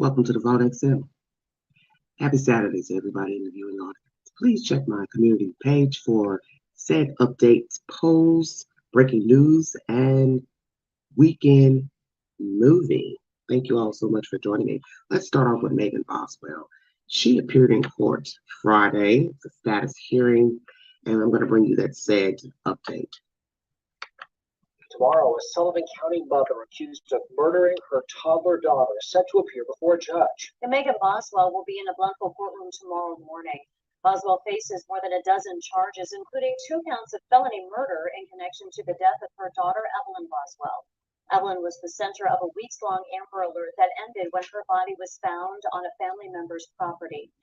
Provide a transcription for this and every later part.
Welcome to the Vault XL. Happy Saturday to everybody in the viewing audience. Please check my community page for said updates, polls, breaking news, and weekend movie. Thank you all so much for joining me. Let's start off with Megan Boswell. She appeared in court Friday, the status hearing, and I'm going to bring you that said update. Tomorrow, a Sullivan County mother accused of murdering her toddler daughter is set to appear before a judge. And Megan Boswell will be in a Bluntville courtroom tomorrow morning. Boswell faces more than a dozen charges, including 2 counts of felony murder in connection to the death of her daughter, Evelyn Boswell. Evelyn was the center of a weeks-long Amber Alert that ended when her body was found on a family member's property.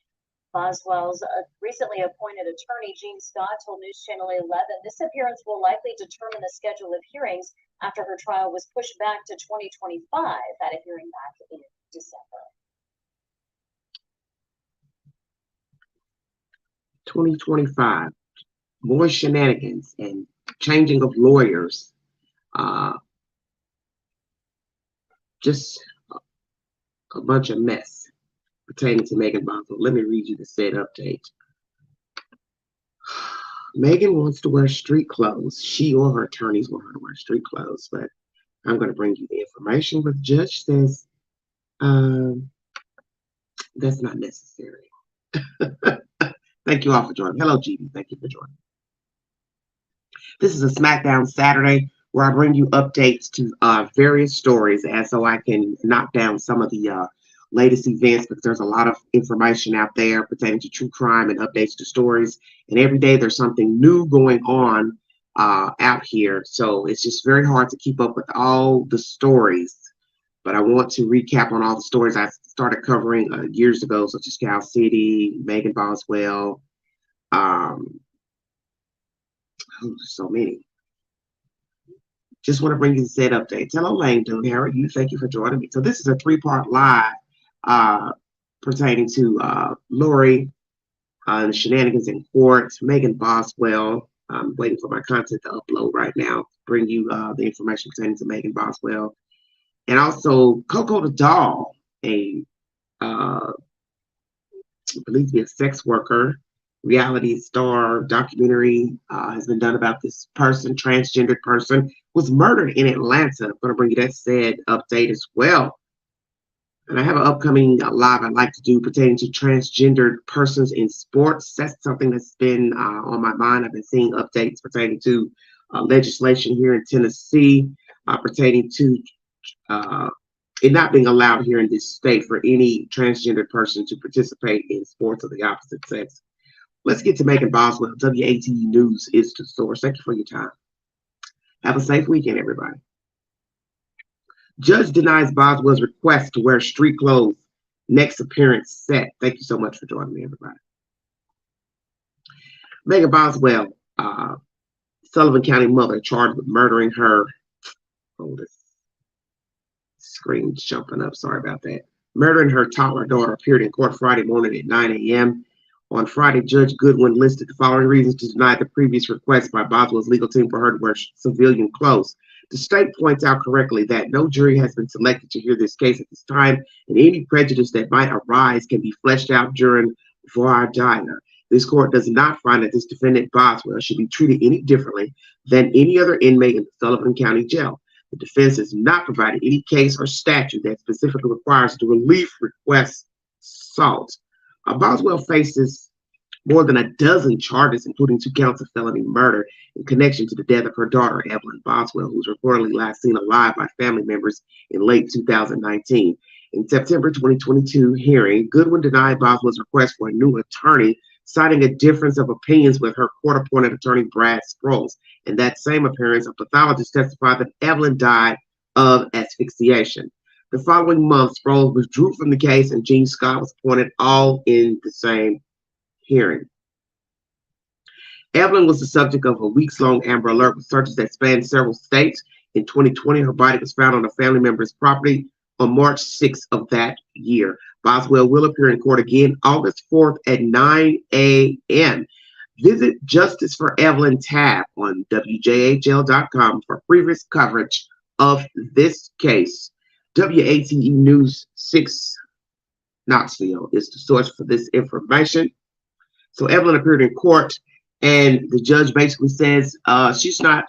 Boswell's recently appointed attorney, Gene Scott, told News Channel 11 this appearance will likely determine the schedule of hearings after her trial was pushed back to 2025 at a hearing back in December. 2025, more shenanigans and changing of lawyers. Just a bunch of mess pertaining to Megan Boswell. Let me read you the said update. Megan wants to wear street clothes. She or her attorneys want her to wear street clothes, but I'm going to bring you the information. But the judge says that's not necessary. Thank you all for joining. Hello, GB. Thank you for joining. This is a SmackDown Saturday where I bring you updates to various stories, and so I can knock down some of the latest events, because there's a lot of information out there pertaining to true crime and updates to stories, and every day there's something new going on out here, so it's just very hard to keep up with all the stories. But I want to recap on all the stories I started covering years ago, such as Cal City, Megan Boswell, so many. Just want to bring you the said updates. Hello, Lane Dude. How are you? Thank you for joining me. So this is a 3-part live pertaining to Lori and the shenanigans in court, Megan Boswell. I'm waiting for my content to upload right now, bring you the information pertaining to Megan Boswell. And also Koko the doll, believed to be a sex worker, reality star documentary has been done about this person, transgendered person, was murdered in Atlanta. I'm going to bring you that said update as well. And I have an upcoming live I'd like to do pertaining to transgendered persons in sports. That's something that's been on my mind. I've been seeing updates pertaining to legislation here in Tennessee pertaining to it not being allowed here in this state for any transgendered person to participate in sports of the opposite sex. Let's get to Megan Boswell. WATE News is the source. Thank you for your time. Have a safe weekend, everybody. Judge denies Boswell's request to wear street clothes. Next appearance set. Thank you so much for joining me, everybody. Megan Boswell, Sullivan County mother, charged with murdering her. Oh, this screen's jumping up. Sorry about that. Murdering her toddler daughter appeared in court Friday morning at 9 a.m. On Friday, Judge Goodwin listed the following reasons to deny the previous request by Boswell's legal team for her to wear civilian clothes. The state points out correctly that no jury has been selected to hear this case at this time, and any prejudice that might arise can be fleshed out during voir dire. This court does not find that this defendant, Boswell, should be treated any differently than any other inmate in the Sullivan County Jail. The defense has not provided any case or statute that specifically requires the relief request sought. Boswell faces more than a dozen charges, including 2 counts of felony murder in connection to the death of her daughter, Evelyn Boswell, who was reportedly last seen alive by family members in late 2019. In September 2022 hearing, Goodwin denied Boswell's request for a new attorney, citing a difference of opinions with her court-appointed attorney, Brad Sproles. In that same appearance, a pathologist testified that Evelyn died of asphyxiation. The following month, Sproles withdrew from the case, and Gene Scott was appointed, all in the same hearing. Evelyn was the subject of a weeks-long Amber Alert with searches that spanned several states. In 2020, her body was found on a family member's property on March 6th of that year. Boswell will appear in court again August 4th at 9 a.m. Visit Justice for Evelyn tab on WJHL.com for previous coverage of this case. WATE News 6 Knoxville is the source for this information. So Evelyn appeared in court, and the judge basically says she's not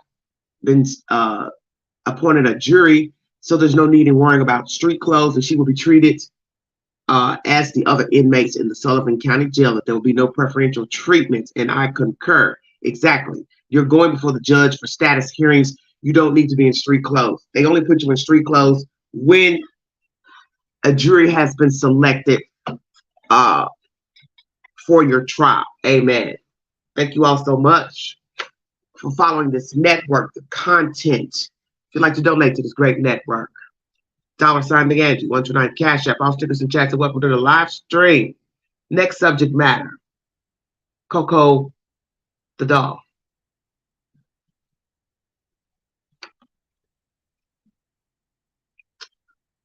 been appointed a jury, so there's no need in worrying about street clothes, and she will be treated as the other inmates in the Sullivan County Jail, that there will be no preferential treatment, and I concur. Exactly. You're going before the judge for status hearings. You don't need to be in street clothes. They only put you in street clothes when a jury has been selected for your trial. Amen. Thank you all so much for following this network, the content. If you'd like to donate to this great network, $sign McAndrew, 129 Cash App, all stickers and chats, and welcome to the live stream. Next subject matter, Koko the doll.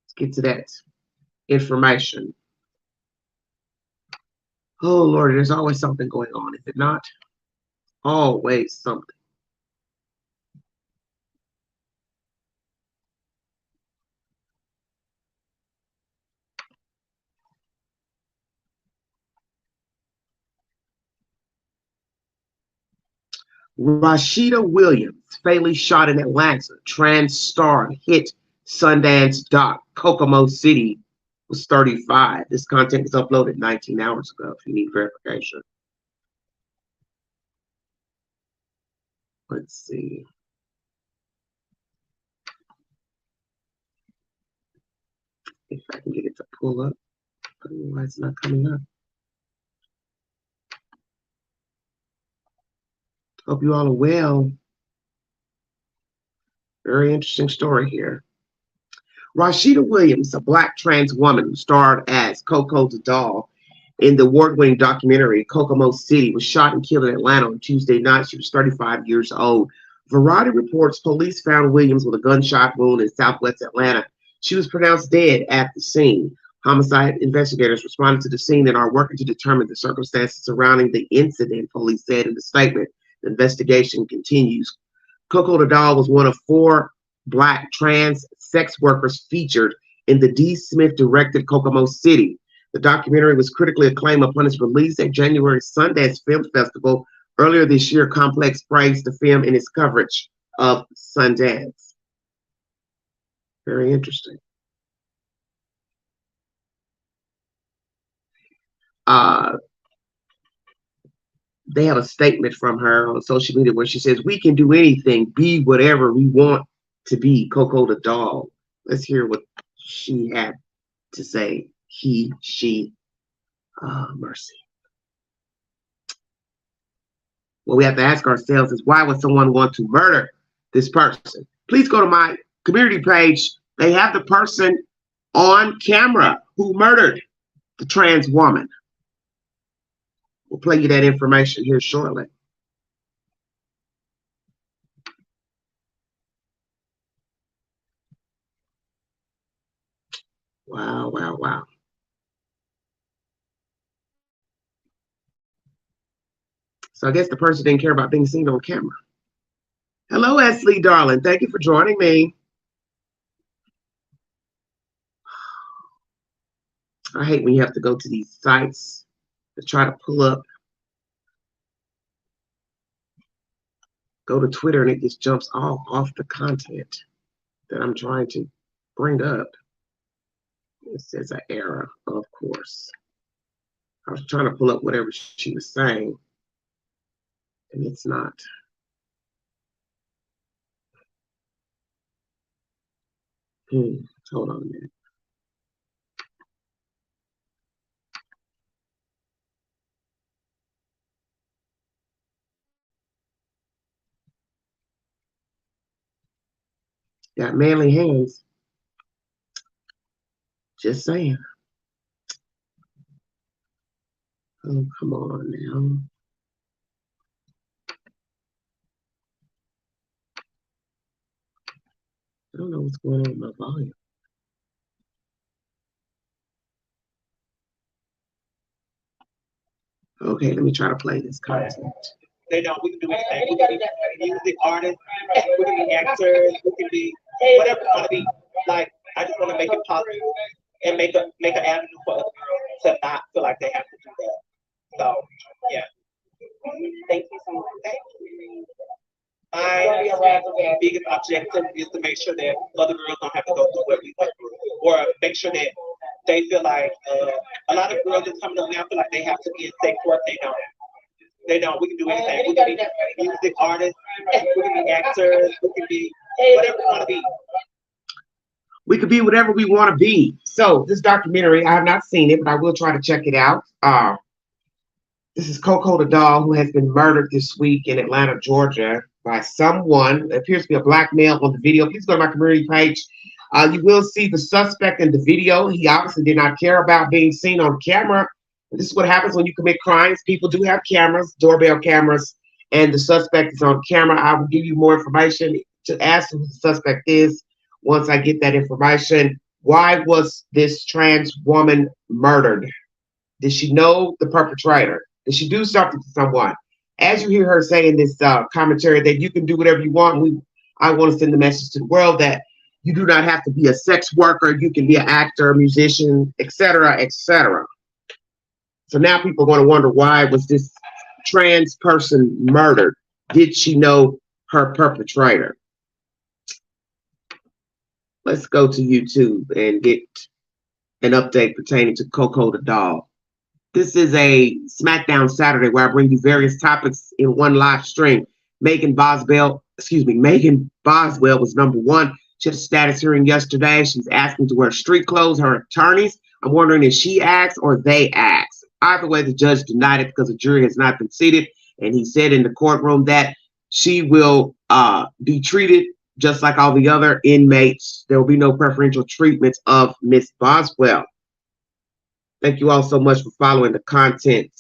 Let's get to that information. Oh, Lord, there's always something going on, is it not? Always something. Rashida Williams, fatally shot in Atlanta. Trans star hit Sundance doc. Kokomo City was 35. This content was uploaded 19 hours ago if you need verification. Let's see. If I can get it to pull up. Otherwise, it's not coming up. Hope you all are well. Very interesting story here. Rashida Williams, a Black trans woman who starred as Koko the doll in the award-winning documentary Kokomo City, was shot and killed in Atlanta on Tuesday night. She was 35 years old. Variety reports police found Williams with a gunshot wound in southwest Atlanta. She was pronounced dead at the scene. Homicide investigators responded to the scene and are working to determine the circumstances surrounding the incident, police said in the statement. The investigation continues. Koko the doll was one of 4 Black trans sex workers featured in the D. Smith-directed Kokomo City. The documentary was critically acclaimed upon its release at January Sundance Film Festival. Earlier this year, Complex praised the film in its coverage of Sundance. Very interesting. They have a statement from her on social media where she says, "We can do anything, be whatever we want to be, Koko the doll." Let's hear what she had to say. He, she, mercy. What we have to ask ourselves is, why would someone want to murder this person? Please go to my community page. They have the person on camera who murdered the trans woman. We'll play you that information here shortly. Wow, wow, wow. So I guess the person didn't care about being seen on camera. Hello, Esley, darling. Thank you for joining me. I hate when you have to go to these sites to try to pull up. Go to Twitter and it just jumps off the content that I'm trying to bring up. It says an error, of course. I was trying to pull up whatever she was saying, and it's not. Hold on a minute. Got manly hands. Just saying. Oh, come on now. I don't know what's going on with my volume. Okay, let me try to play this content. They know we can do anything. We can be music artists, we can be actors, we can be whatever we want to be. Like, I just want to make it possible and make an avenue for other girls to not feel like they have to do that. So, yeah. Thank you so much. My biggest objective is to make sure that other girls don't have to go through what we went through, or make sure that they feel like a lot of girls that's coming up now feel like they have to be in sex work. They don't. They don't. We can do anything. We can be music artists. We can be actors. We can be whatever we want to be. We could be whatever we want to be. So this documentary, I have not seen it, but I will try to check it out. This is Koko the doll who has been murdered this week in Atlanta, Georgia, by someone. It appears to be a black male on the video. Please go to my community page. You will see the suspect in the video. He obviously did not care about being seen on camera. This is what happens when you commit crimes. People do have cameras, doorbell cameras, and the suspect is on camera. I will give you more information to ask who the suspect is once I get that information. Why was this trans woman murdered? Did she know the perpetrator? Did she do something to someone? As you hear her say in this commentary that you can do whatever you want, I want to send the message to the world that you do not have to be a sex worker. You can be an actor, musician, etc., etc. So now people are going to wonder, why was this trans person murdered? Did she know her perpetrator? Let's go to YouTube and get an update pertaining to Koko the doll. This is a SmackDown Saturday where I bring you various topics in one live stream. Megan Boswell was number one. She had a status hearing yesterday. She's asking to wear street clothes. Her attorneys, I'm wondering if she asked or they asked. Either way, the judge denied it because the jury has not been seated. And he said in the courtroom that she will be treated just like all the other inmates. There will be no preferential treatment of Miss Boswell. Thank you all so much for following the content.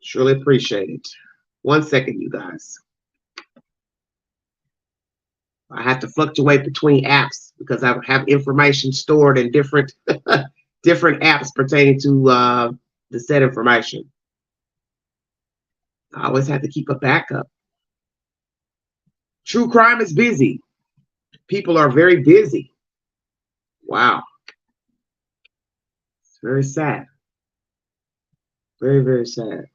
Surely appreciate it. 1 second, you guys. I have to fluctuate between apps because I have information stored in different different apps pertaining to the said information. I always have to keep a backup. True crime is busy. People are very busy. Wow. It's very sad. Very, very sad.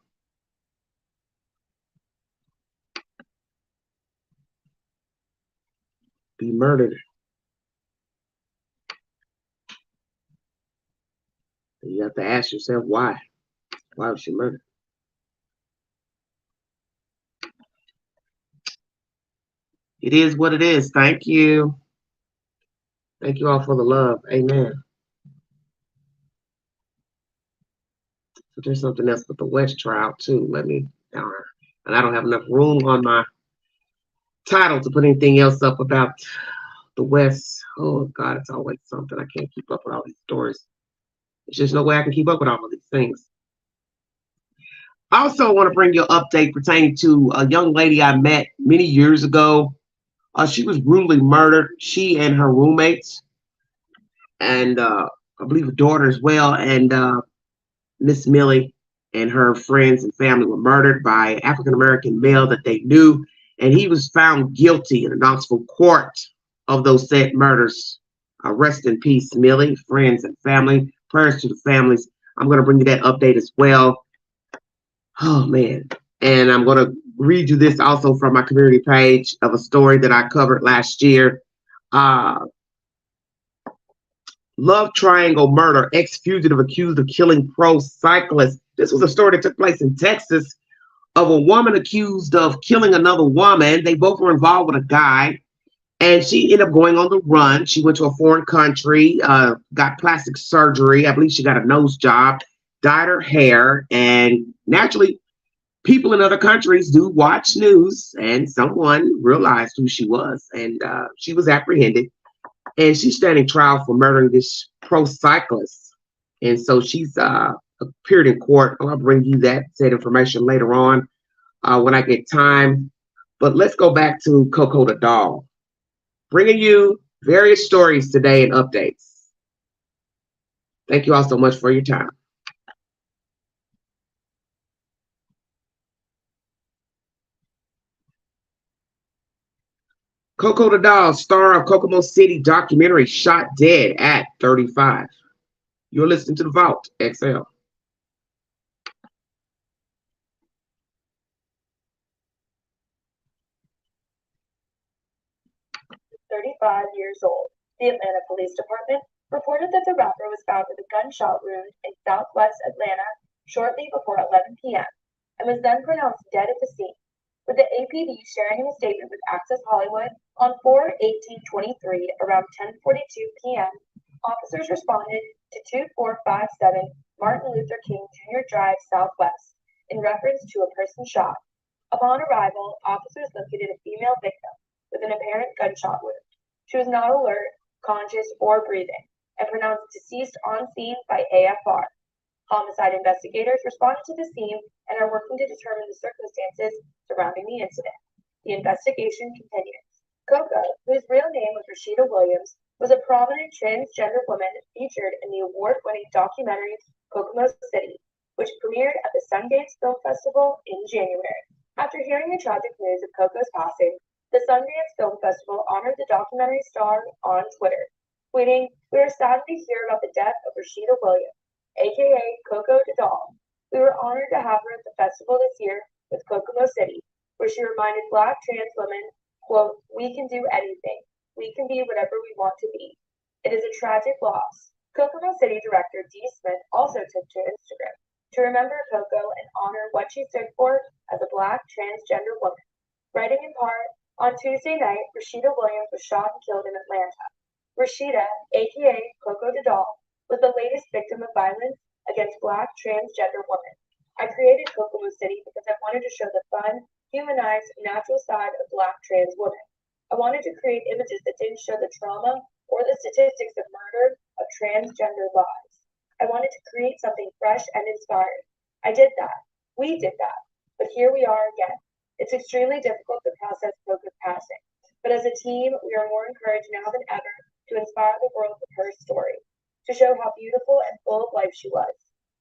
Be murdered. And you have to ask yourself why. Why was she murdered? It is what it is. Thank you. Thank you all for the love. Amen. But there's something else with the West trial too. Let me darn. And I don't have enough room on my title to put anything else up about the West. Oh God, it's always something. I can't keep up with all these stories. There's just no way I can keep up with all of these things. I also want to bring you an update pertaining to a young lady I met many years ago. She was brutally murdered. She and her roommates, and I believe a daughter as well. And Miss Millie and her friends and family were murdered by an African-American male that they knew. And he was found guilty in a Knoxville court of those said murders. Rest in peace, Millie, friends and family. Prayers to the families. I'm going to bring you that update as well. Oh, man. And I'm going to read you this also from my community page of a story that I covered last year. Love triangle murder. Ex-fugitive accused of killing pro cyclist. This was a story that took place in Texas of a woman accused of killing another woman. They both were involved with a guy. And she ended up going on the run. She went to a foreign country, got plastic surgery. I believe she got a nose job, dyed her hair. And naturally, people in other countries do watch news. And someone realized who she was. And she was apprehended. And she's standing trial for murdering this pro cyclist. And so she's appeared in court. I'll bring you that information later on when I get time. But let's go back to Koko the doll. Bringing you various stories today and updates. Thank you all so much for your time. Koko the doll, star of Kokomo City documentary, shot dead at 35. You're listening to The Vault, XL. 35 years old. The Atlanta Police Department reported that the rapper was found with a gunshot wound in southwest Atlanta shortly before 11 p.m. and was then pronounced dead at the scene, with the APD sharing in a statement with Access Hollywood on 4/18/23 around 10:42 p.m. Officers responded to 2457 Martin Luther King Jr. Drive Southwest in reference to a person shot. Upon arrival, officers located a female victim with an apparent gunshot wound. She was not alert, conscious, or breathing, and pronounced deceased on scene by AFR. Homicide investigators responded to the scene and are working to determine the circumstances surrounding the incident. The investigation continues. Koko, whose real name was Rashida Williams, was a prominent transgender woman featured in the award-winning documentary Kokomo City, which premiered at the Sundance Film Festival in January. After hearing the tragic news of Koko's passing, the Sundance Film Festival honored the documentary star on Twitter, tweeting, "We are saddened to hear about the death of Rashida Williams, aka Koko the Doll. We were honored to have her at the festival this year with Kokomo City, where she reminded Black trans women, quote, we can do anything. We can be whatever we want to be. It is a tragic loss." Kokomo City director Dee Smith also took to Instagram to remember Koko and honor what she stood for as a Black transgender woman, writing in part, "On Tuesday night, Rashida Williams was shot and killed in Atlanta. Rashida, aka Koko the Doll, was the latest victim of violence against Black transgender women. I created Kokomo City because I wanted to show the fun, humanized, natural side of Black trans women. I wanted to create images that didn't show the trauma or the statistics of murder of transgender lives. I wanted to create something fresh and inspiring. I did that. We did that. But here we are again. It's extremely difficult to process Koko's passing. But as a team, we are more encouraged now than ever to inspire the world with her story, to show how beautiful and full of life she was.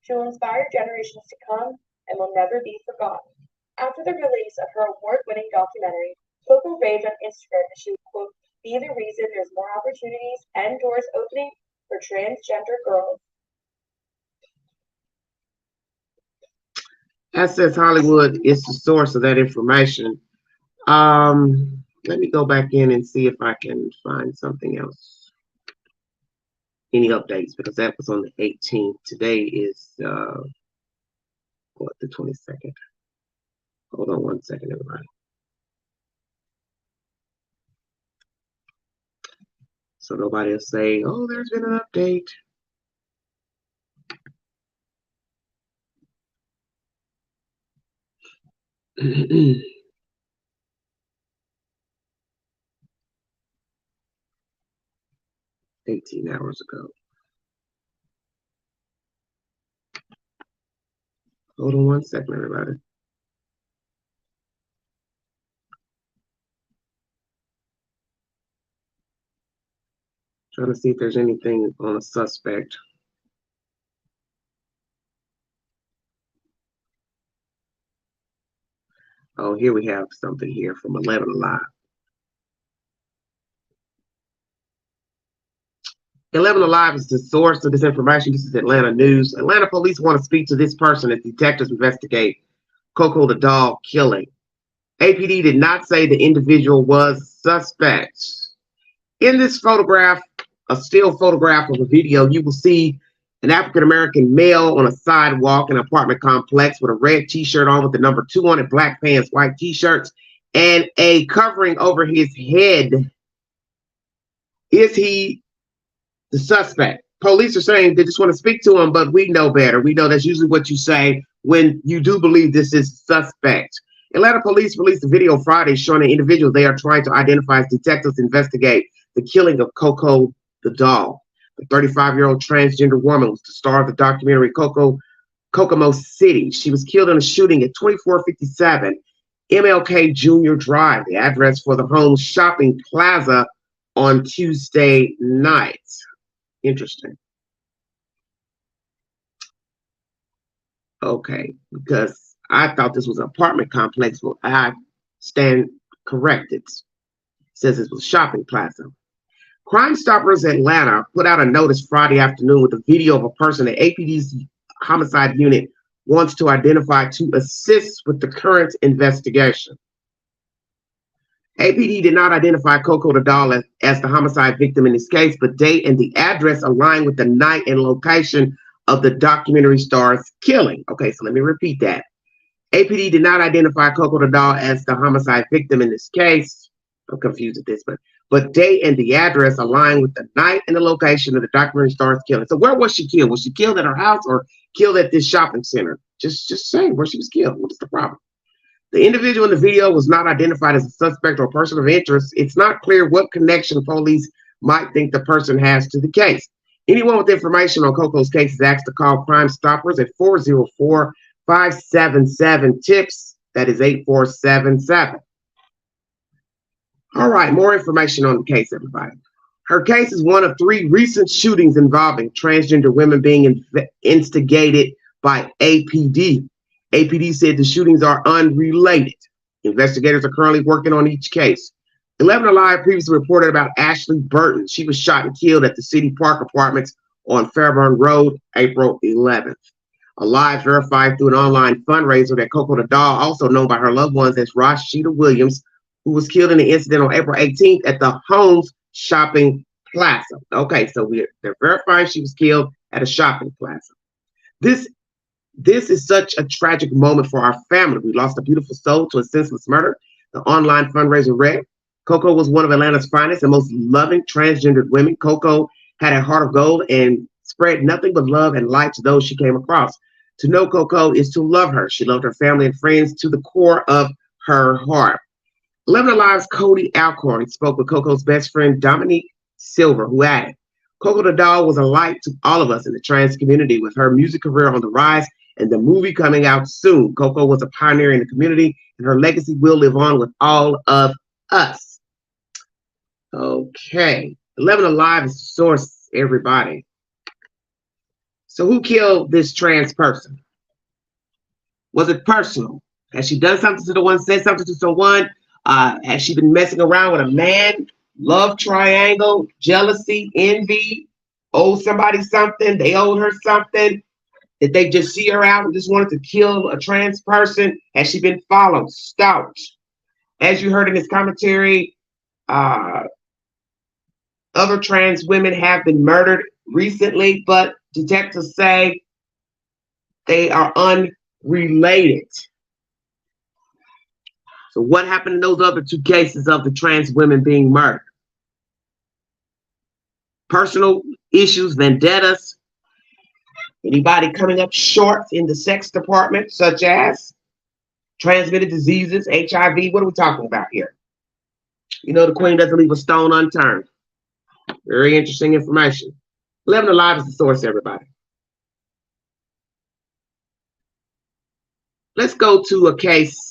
She will inspire generations to come and will never be forgotten." After the release of her award-winning documentary, Koko raved on Instagram that she would, quote, "be the reason there's more opportunities and doors opening for transgender girls." Access Hollywood is the source of that information. Let me go back in and see if I can find something else. Any updates, because that was on the 18th. Today is the 22nd. Hold on one second, everybody. So nobody will say, "Oh, there's been an update." $18 ago. Hold on one second, everybody. Trying to see if there's anything on a suspect. Oh, here we have something here from 11 Alive. 11 Alive is the source of this information. This is Atlanta News. Atlanta police want to speak to this person as detectives investigate Koko the Doll killing. APD did not say the individual was suspect. In this photograph, a still photograph of a video, you will see an African-American male on a sidewalk in an apartment complex with a red t-shirt on with the number 2 on it, black pants, white t-shirts, and a covering over his head. Is he the suspect? Police are saying they just want to speak to him, but we know better. We know that's usually what you say when you do believe this is suspect. Atlanta police released a video Friday showing an individual they are trying to identify as detectives investigate the killing of Koko the Doll. The 35-year-old transgender woman was the star of the documentary Kokomo City. She was killed in a shooting at 2457 MLK Jr. Drive, the address for the home shopping plaza, on Tuesday night. Interesting. Okay, because I thought this was an apartment complex. Well, I stand corrected. says it was a shopping plaza. Crime Stoppers Atlanta put out a notice Friday afternoon with a video of a person that APD's homicide unit wants to identify to assist with the current investigation. APD did not identify Koko the doll as the homicide victim in this case, but date and the address align with the night and location of the documentary star's killing. Okay, so let me repeat that. APD did not identify Koko the doll as the homicide victim in this case. I'm confused at this, but date and the address align with the night and the location of the documentary star's killing. So where was she killed? Was she killed at her house or killed at this shopping center? Just say where she was killed. What's the problem? The individual in the video was not identified as a suspect or person of interest. It's not clear what connection police might think the person has to the case. Anyone with information on Koko's case is asked to call Crime Stoppers at 404-577-TIPS. That is 8477. All right, more information on the case, everybody. Her case is one of 3 recent shootings involving transgender women being instigated by APD. APD said the shootings are unrelated. Investigators are currently working on each case. 11 Alive previously reported about Ashley Burton. She was shot and killed at the City Park Apartments on Fairburn Road, April 11th. Alive verified through an online fundraiser that Koko the doll, also known by her loved ones as Rashida Williams, who was killed in the incident on April 18th at the Holmes Shopping Plaza. Okay, so they're verifying she was killed at a shopping plaza. This is such a tragic moment for our family. We lost a beautiful soul to a senseless murder. The online fundraiser read, Koko was one of Atlanta's finest and most loving transgendered women. Koko had a heart of gold and spread nothing but love and light to those she came across. To know Koko is to love her. She loved her family and friends to the core of her heart. 11 Alive's Cody Alcorn spoke with Koko's best friend, Dominique Silver, who added, Koko the doll was a light to all of us in the trans community. With her music career on the rise and the movie coming out soon, Koko was a pioneer in the community, and her legacy will live on with all of us. Okay, 11 Alive is the source, everybody. So who killed this trans person? Was it personal? Has she done something to the one, said something to someone? Has she been messing around with a man? Love triangle, jealousy, envy, owe somebody something, they owed her something. Did they just see her out and just wanted to kill a trans person? Has she been followed, stalked? As you heard in this commentary, other trans women have been murdered recently, but detectives say they are unrelated. So what happened in those other 2 cases of the trans women being murdered? Personal issues, vendettas, anybody coming up short in the sex department, such as transmitted diseases, HIV. What are we talking about here? You know, the queen doesn't leave a stone unturned. Very interesting information. 11 Alive is the source, everybody. Let's go to a case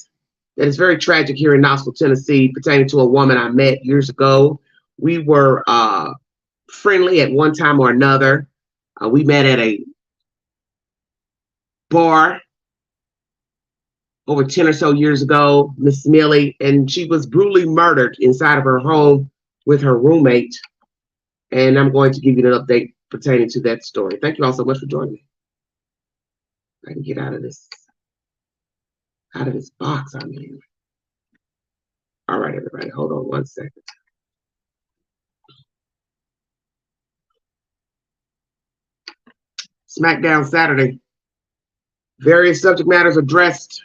that is very tragic here in Knoxville, Tennessee, pertaining to a woman I met years ago. We were friendly at one time or another. We met at a bar over 10 or so years ago, Miss Millie, and she was brutally murdered inside of her home with her roommate. And I'm going to give you an update pertaining to that story. Thank you all so much for joining me. I can get out of this box I'm in. All right, everybody, hold on one second. SmackDown Saturday. Various subject matters addressed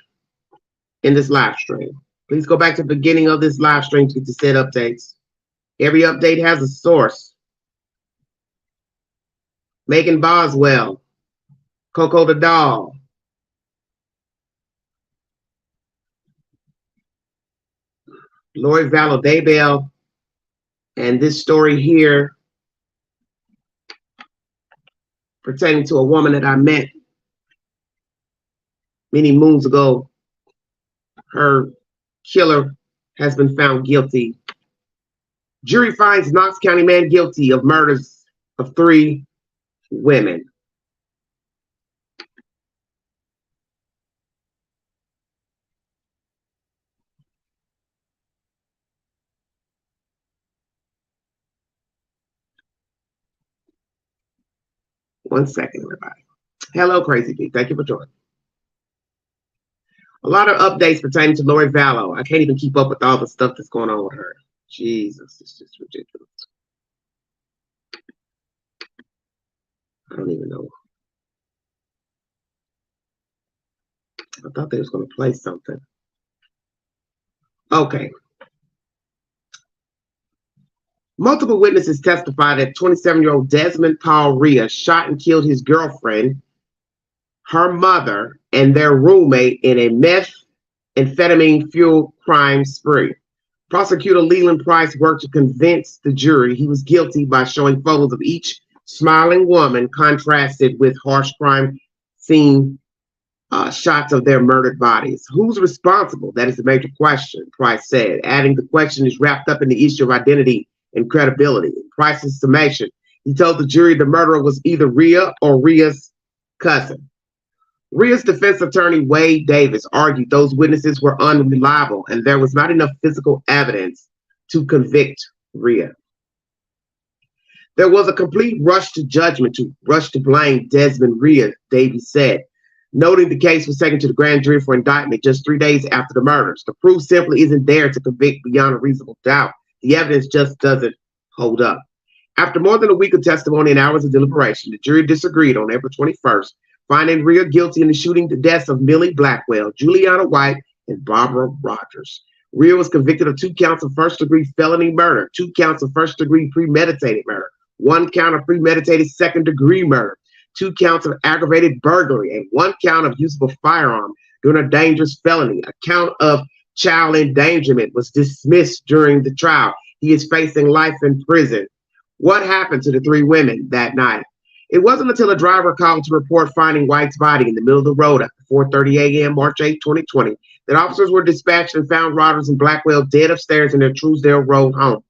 in this live stream. Please go back to the beginning of this live stream to get the said updates. Every update has a source. Megan Boswell, Koko the doll, Lori Vallow Daybell, and this story here pertaining to a woman that I met many moons ago. Her killer has been found guilty. Jury finds Knox County man guilty of murders of 3 women. 1 second, everybody. Hello, Crazy Pete. Thank you for joining. A lot of updates pertaining to Lori Vallow. I can't even keep up with all the stuff that's going on with her. Jesus, it's just ridiculous. I don't even know. I thought they was going to play something. Okay. Multiple witnesses testified that 27-year-old Desmond Paul Rhea shot and killed his girlfriend, her mother, and their roommate in a methamphetamine-fueled crime spree. Prosecutor Leland Price worked to convince the jury he was guilty by showing photos of each smiling woman contrasted with harsh crime scene shots of their murdered bodies. Who's responsible? That is the major question, Price said, adding the question is wrapped up in the issue of identity and credibility. In Price's summation, he told the jury the murderer was either Rhea or Rhea's cousin. Rhea's defense attorney, Wade Davis, argued those witnesses were unreliable and there was not enough physical evidence to convict Rhea. There was a complete rush to judgment, to rush to blame Desmond Rhea, Davis said, noting the case was taken to the grand jury for indictment just 3 days after the murders. The proof simply isn't there to convict beyond a reasonable doubt. The evidence just doesn't hold up. After more than a week of testimony and hours of deliberation, the jury disagreed on April 21st, finding Rhea guilty in the shooting to deaths of Millie Blackwell, Juliana White, and Barbara Rogers. Rhea was convicted of 2 counts of first-degree felony murder, 2 counts of first-degree premeditated murder, 1 count of premeditated second-degree murder, 2 counts of aggravated burglary, and 1 count of use of a firearm during a dangerous felony. A count of child endangerment was dismissed during the trial. He is facing life in prison. What happened to the 3 women that night? It wasn't until a driver called to report finding White's body in the middle of the road at 4:30 a.m. March 8, 2020, that officers were dispatched and found Rogers and Blackwell dead upstairs in their Truesdale Road home.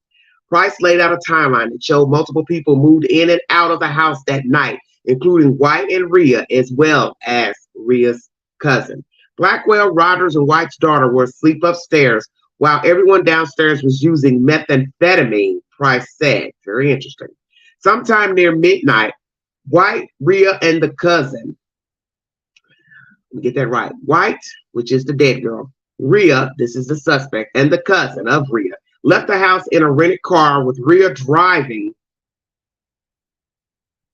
Price laid out a timeline that showed multiple people moved in and out of the house that night, including White and Rhea, as well as Rhea's cousin. Blackwell, Rogers, and White's daughter were asleep upstairs while everyone downstairs was using methamphetamine, Price said. Very interesting. Sometime near midnight, White, Rhea, and the cousin, let me get that right, White, which is the dead girl, Rhea, this is the suspect, and the cousin of Rhea, left the house in a rented car with Rhea driving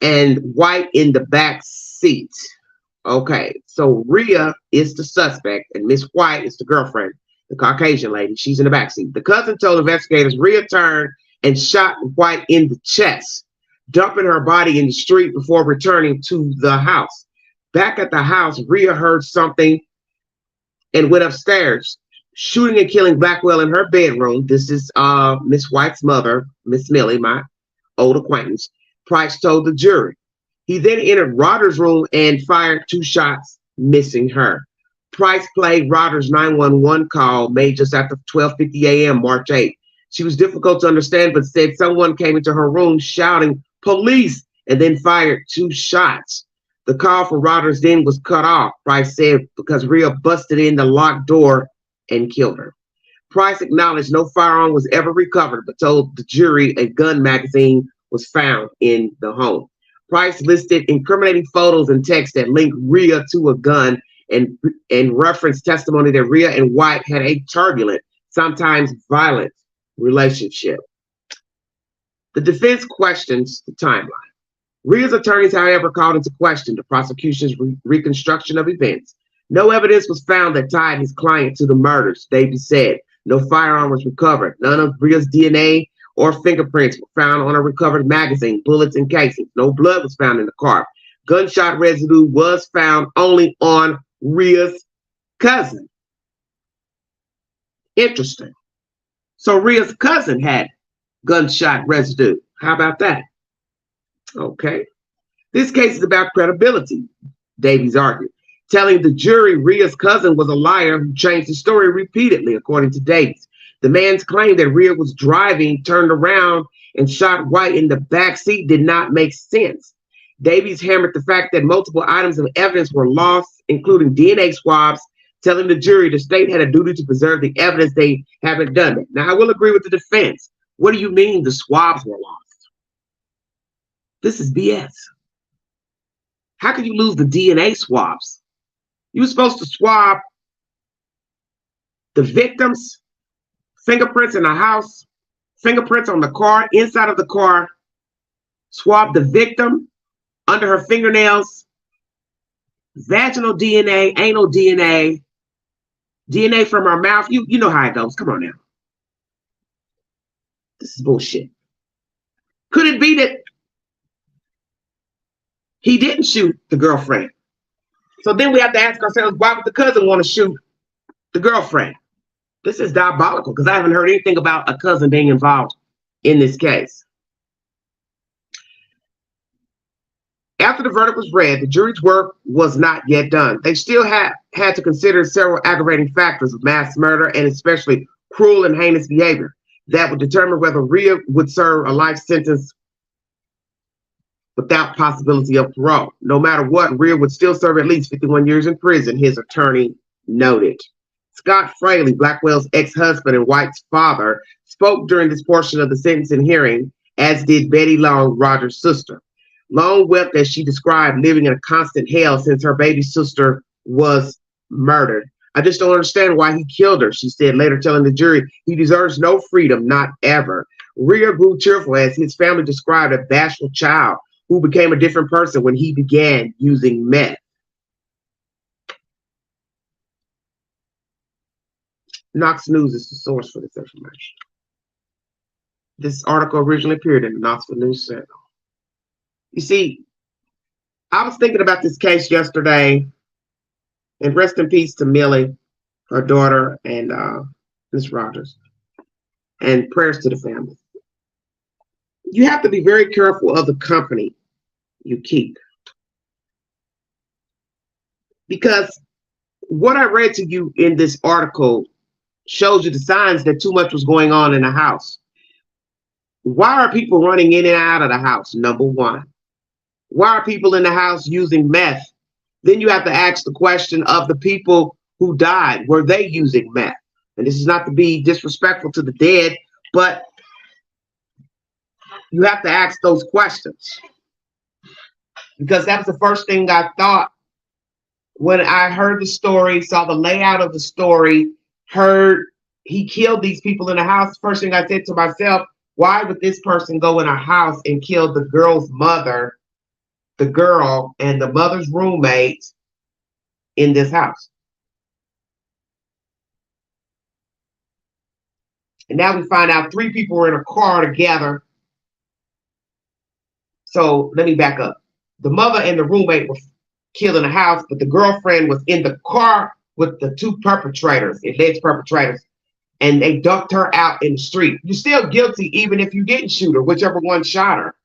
and White in the back seat. Okay, so Rhea is the suspect and Miss White is the girlfriend, the Caucasian lady. She's in the back seat. The cousin told investigators Rhea turned and shot White in the chest, dumping her body in the street before returning to the house. Back at the house, Rhea heard something and went upstairs, shooting and killing Blackwell in her bedroom. This is Miss White's mother, Miss Millie, my old acquaintance. Price told the jury. He then entered Rogers' room and fired 2 shots, missing her. Price played Rogers' 911 call made just after 12:50 a.m. March 8. She was difficult to understand, but said someone came into her room shouting, "Police," and then fired 2 shots. The call for Rogers then was cut off, Price said, because Rhea busted in the locked door and killed her. Price acknowledged no firearm was ever recovered, but told the jury a gun magazine was found in the home. Price listed incriminating photos and texts that linked Rhea to a gun and referenced testimony that Rhea and White had a turbulent, sometimes violent relationship. The defense questions the timeline. Rhea's attorneys, however, called into question the prosecution's reconstruction of events. No evidence was found that tied his client to the murders, Davis said. No firearm was recovered. None of Rhea's DNA or fingerprints were found on a recovered magazine, bullets, and casings. No blood was found in the car. Gunshot residue was found only on Rhea's cousin. Interesting. So Rhea's cousin had gunshot residue. How about that? Okay. This case is about credibility, Davies argued, telling the jury Rhea's cousin was a liar who changed the story repeatedly, according to Davies. The man's claim that Rhea was driving, turned around, and shot White in the back seat did not make sense. Davies hammered the fact that multiple items of evidence were lost, including DNA swabs, telling the jury the state had a duty to preserve the evidence. They haven't done it. Now, I will agree with the defense. What do you mean the swabs were lost? This is BS. How could you lose the DNA swabs? You were supposed to swab the victims, fingerprints in the house, fingerprints on the car, inside of the car, swab the victim under her fingernails, vaginal DNA, anal DNA, DNA from her mouth. You know how it goes. Come on now. This is bullshit. Could it be that he didn't shoot the girlfriend? So then we have to ask ourselves, why would the cousin want to shoot the girlfriend? This is diabolical because I haven't heard anything about a cousin being involved in this case. After the verdict was read, the jury's work was not yet done. They still had to consider several aggravating factors of mass murder and especially cruel and heinous behavior that would determine whether Rhea would serve a life sentence without possibility of parole. No matter what, Rhea would still serve at least 51 years in prison, his attorney noted. Scott Fraley, Blackwell's ex-husband and White's father, spoke during this portion of the sentencing hearing, as did Betty Long, Roger's sister. Long wept as she described living in a constant hell since her baby sister was murdered. I just don't understand why he killed her, she said, later telling the jury he deserves no freedom, not ever. Rhea grew cheerful as his family described a bashful child who became a different person when he began using meth. Knox News is the source for this information. This article originally appeared in the Knoxville News Center. You see, I was thinking about this case yesterday, and rest in peace to Millie, her daughter, and Miss Rogers, and prayers to the family. You have to be very careful of the company you keep, because what I read to you in this article shows you the signs that too much was going on in the house. Why are people running in and out of the house? Number one. Why are people in the house using meth? Then you have to ask the question of the people who died. Were they using meth? And this is not to be disrespectful to the dead, but you have to ask those questions. Because that was the first thing I thought when I heard the story, saw the layout of the story, heard he killed these people in the house. First thing I said to myself, why would this person go in a house and kill the girl's mother, the girl, and the mother's roommate in this house? And now we find out 3 people were in a car together. So let me back up. The mother and the roommate were killed in the house, but the girlfriend was in the car with the 2 perpetrators, alleged perpetrators, and they dumped her out in the street. You're still guilty even if you didn't shoot her, whichever one shot her.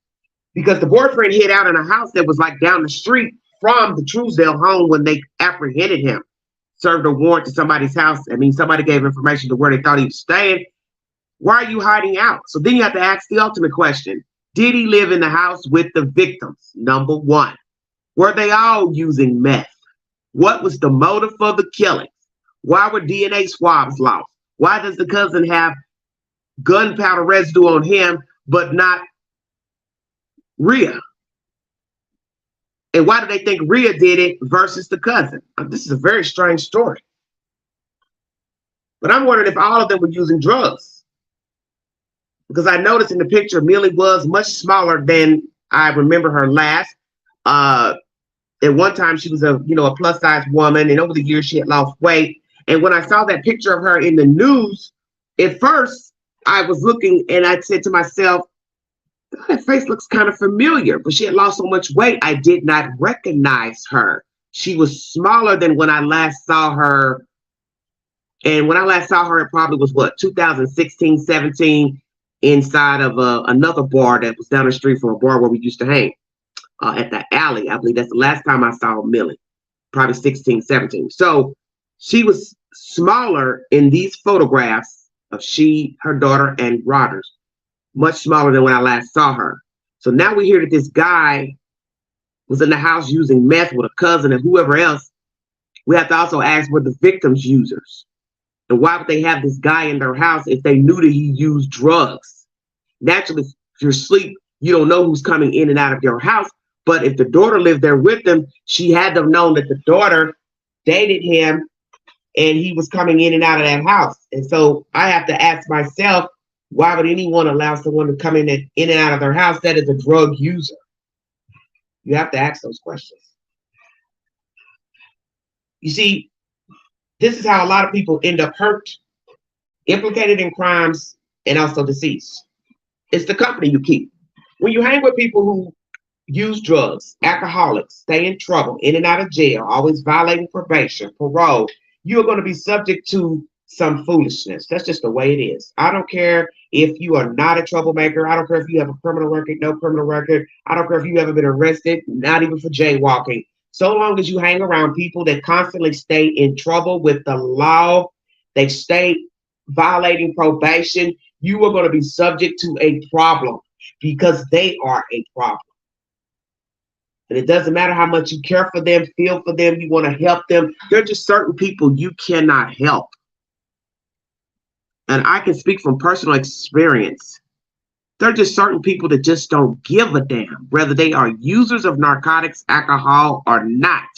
Because the boyfriend hid out in a house that was like down the street from the Truesdale home when they apprehended him. Served a warrant to somebody's house. I mean, somebody gave information to where they thought he was staying. Why are you hiding out? So then you have to ask the ultimate question. Did he live in the house with the victims? Number one. Were they all using meth? What was the motive for the killings? Why were DNA swabs lost? Why does the cousin have gunpowder residue on him, but not Rhea? And why do they think Rhea did it versus the cousin? This is a very strange story. But I'm wondering if all of them were using drugs. Because I noticed in the picture, Millie was much smaller than I remember her last. At one time, she was a plus size woman, and over the years, she had lost weight. And when I saw that picture of her in the news, at first, I was looking and I said to myself, that face looks kind of familiar, but she had lost so much weight, I did not recognize her. She was smaller than when I last saw her. And when I last saw her, it probably was 2016, 17, inside of another bar that was down the street from a bar where we used to hang at the alley. I believe that's the last time I saw Millie, probably 16, 17. So she was smaller in these photographs of she, her daughter, and Rogers. Much smaller than when I last saw her. So now we hear that this guy was in the house using meth with a cousin and whoever else. We have to also ask, were the victims users? And why would they have this guy in their house if they knew that he used drugs? Naturally, if you're asleep, you don't know who's coming in and out of your house. But if the daughter lived there with them, she had to have known that the daughter dated him and he was coming in and out of that house. And so I have to ask myself, why would anyone allow someone to come in and out of their house that is a drug user? You have to ask those questions. You see, this is how a lot of people end up hurt, implicated in crimes, and also deceased. It's the company you keep. When you hang with people who use drugs, alcoholics, stay in trouble, in and out of jail, always violating probation, parole, you are going to be subject to some foolishness. That's just the way it is. I don't care if you are not a troublemaker. I don't care if you have a criminal record, no criminal record. I don't care if you've ever been arrested, not even for jaywalking. So long as you hang around people that constantly stay in trouble with the law, they stay violating probation, you are going to be subject to a problem because they are a problem. And it doesn't matter how much you care for them, feel for them, you want to help them. There are just certain people you cannot help. And I can speak from personal experience. There are just certain people that just don't give a damn, whether they are users of narcotics, alcohol, or not.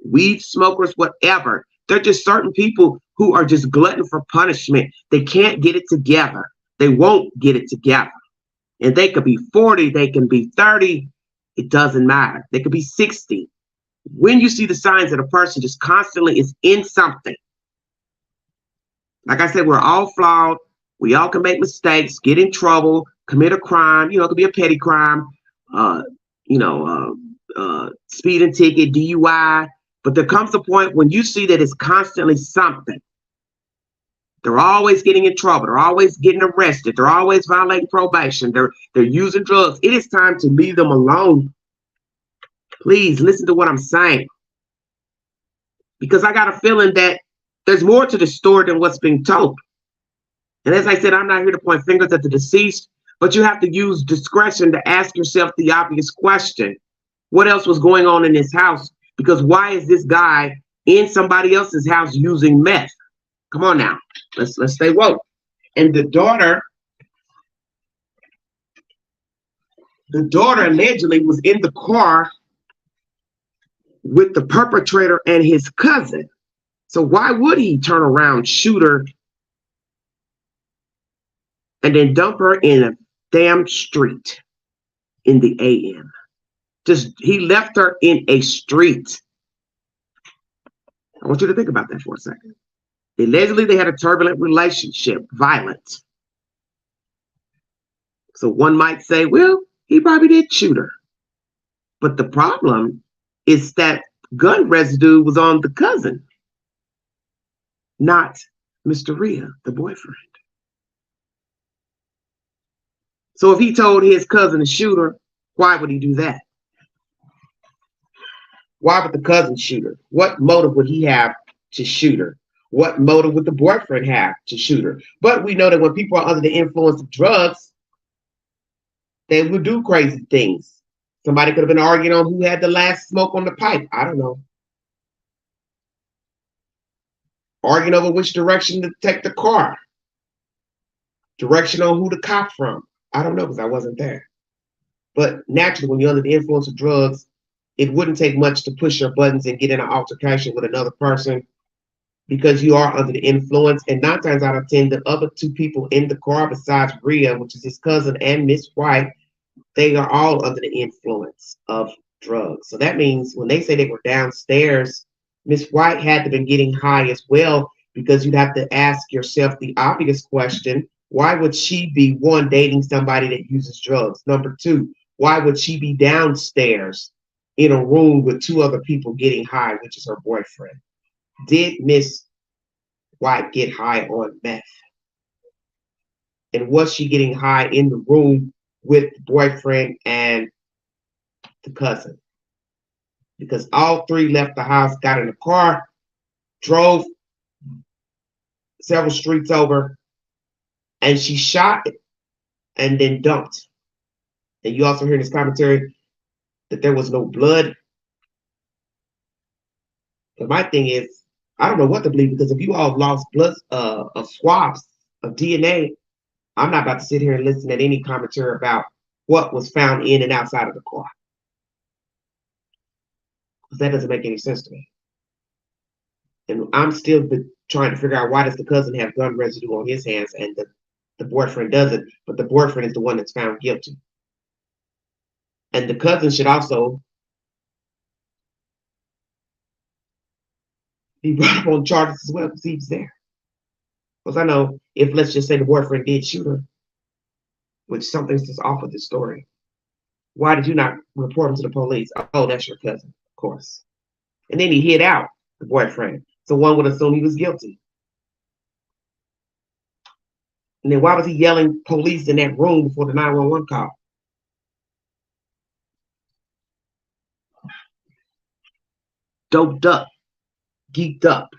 Weed smokers, whatever. There are just certain people who are just glutton for punishment. They can't get it together. They won't get it together. And they could be 40, they can be 30. It doesn't matter. They could be 60. When you see the signs that a person just constantly is in something, like I said, we're all flawed. We all can make mistakes, get in trouble, commit a crime. You know, it could be a petty crime, speeding ticket, DUI. But there comes a point when you see that it's constantly something. They're always getting in trouble. They're always getting arrested. They're always violating probation. They're using drugs. It is time to leave them alone. Please listen to what I'm saying. Because I got a feeling that there's more to the story than what's being told. And as I said, I'm not here to point fingers at the deceased, but you have to use discretion to ask yourself the obvious question. What else was going on in this house? Because why is this guy in somebody else's house using meth? Come on now. Let's stay woke. And the daughter allegedly was in the car with the perpetrator and his cousin. So why would he turn around, shoot her, and then dump her in a damn street in the AM? He left her in a street. I want you to think about that for a second. Allegedly, they had a turbulent relationship, violent. So one might say, well, he probably did shoot her. But the problem is that gun residue was on the cousin, not Mr. Rhea, the boyfriend. So if he told his cousin to shoot her, why would he do that? Why would the cousin shoot her? What motive would he have to shoot her? What motive would the boyfriend have to shoot her? But we know that when people are under the influence of drugs, they will do crazy things. Somebody could have been arguing on who had the last smoke on the pipe. I don't know. Arguing over which direction to take the car. Direction on who to cop from. I don't know because I wasn't there. But naturally, when you're under the influence of drugs, it wouldn't take much to push your buttons and get in an altercation with another person because you are under the influence. And 9 times out of 10, the other 2 people in the car besides Rhea, which is his cousin, and Miss White, they are all under the influence of drugs. So that means when they say they were downstairs, Miss White had to have been getting high as well, because you'd have to ask yourself the obvious question, why would she be, 1, dating somebody that uses drugs? Number 2, why would she be downstairs in a room with 2 other people getting high, which is her boyfriend? Did Miss White get high on meth? And was she getting high in the room with the boyfriend and the cousin? Because all 3 left the house, got in the car, drove several streets over, and she shot it and then dumped. And you also hear in this commentary that there was no blood. But my thing is, I don't know what to believe, because if you all lost blood of swabs of DNA, I'm not about to sit here and listen to any commentary about what was found in and outside of the car. Because that doesn't make any sense to me. And I'm still trying to figure out why does the cousin have gun residue on his hands and the boyfriend doesn't, but the boyfriend is the one that's found guilty. And the cousin should also be brought up on charges as well because he was there. Because I know if, let's just say, the boyfriend did shoot her, which something's just off of this story, why did you not report him to the police? Oh, that's your cousin, of course. And then he hid out, the boyfriend. So one would assume he was guilty. And then why was he yelling police in that room before the 911 call? Doped up, geeked up.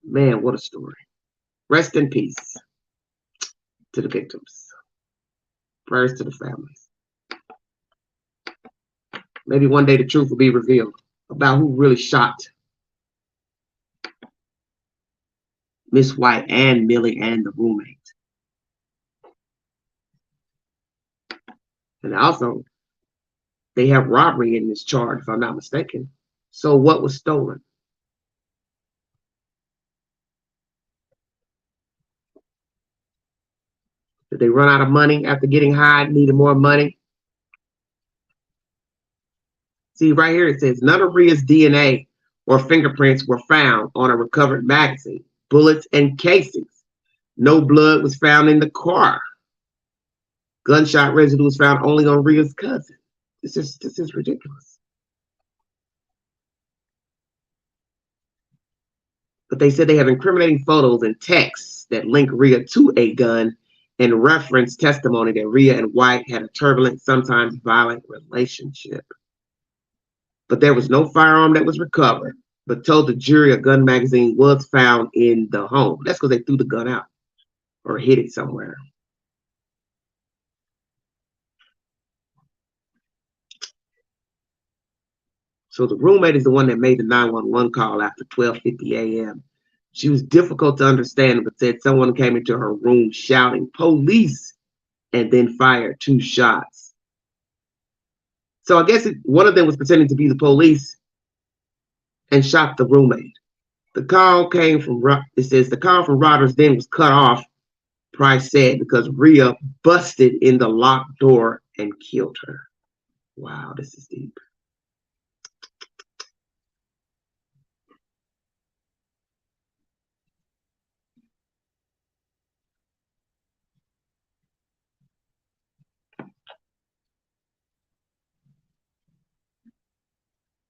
Man, what a story. Rest in peace to the victims. Prayers to the families. Maybe one day the truth will be revealed about who really shot Miss White and Millie and the roommate. And also, they have robbery in this charge, if I'm not mistaken. So what was stolen? Did they run out of money after getting high, needed more money? See, right here it says, none of Rhea's DNA or fingerprints were found on a recovered magazine, bullets, and casings. No blood was found in the car. Gunshot residue was found only on Rhea's cousin. This is ridiculous. But they said they have incriminating photos and texts that link Rhea to a gun and reference testimony that Rhea and White had a turbulent, sometimes violent relationship. But there was no firearm that was recovered, but told the jury a gun magazine was found in the home. That's because they threw the gun out or hid it somewhere. So the roommate is the one that made the 911 call after 12:50 a.m. She was difficult to understand, but said someone came into her room shouting, "Police!" and then fired 2 shots. So I guess one of them was pretending to be the police and shot the roommate. The call came from, it says, the call from Rodgers then was cut off, Price said, because Rhea busted in the locked door and killed her. Wow, this is deep.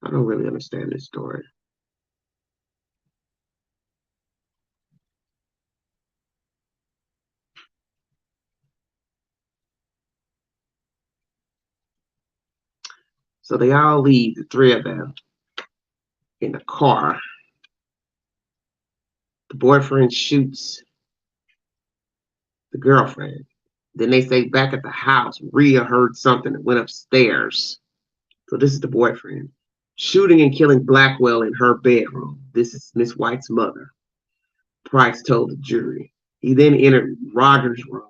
I don't really understand this story. So they all leave, the 3 of them, in the car. The boyfriend shoots the girlfriend. Then they say back at the house, Rhea heard something and went upstairs. So this is the boyfriend. Shooting and killing Blackwell in her bedroom. This is Miss White's mother. Price told the jury. He then entered Rodgers' room.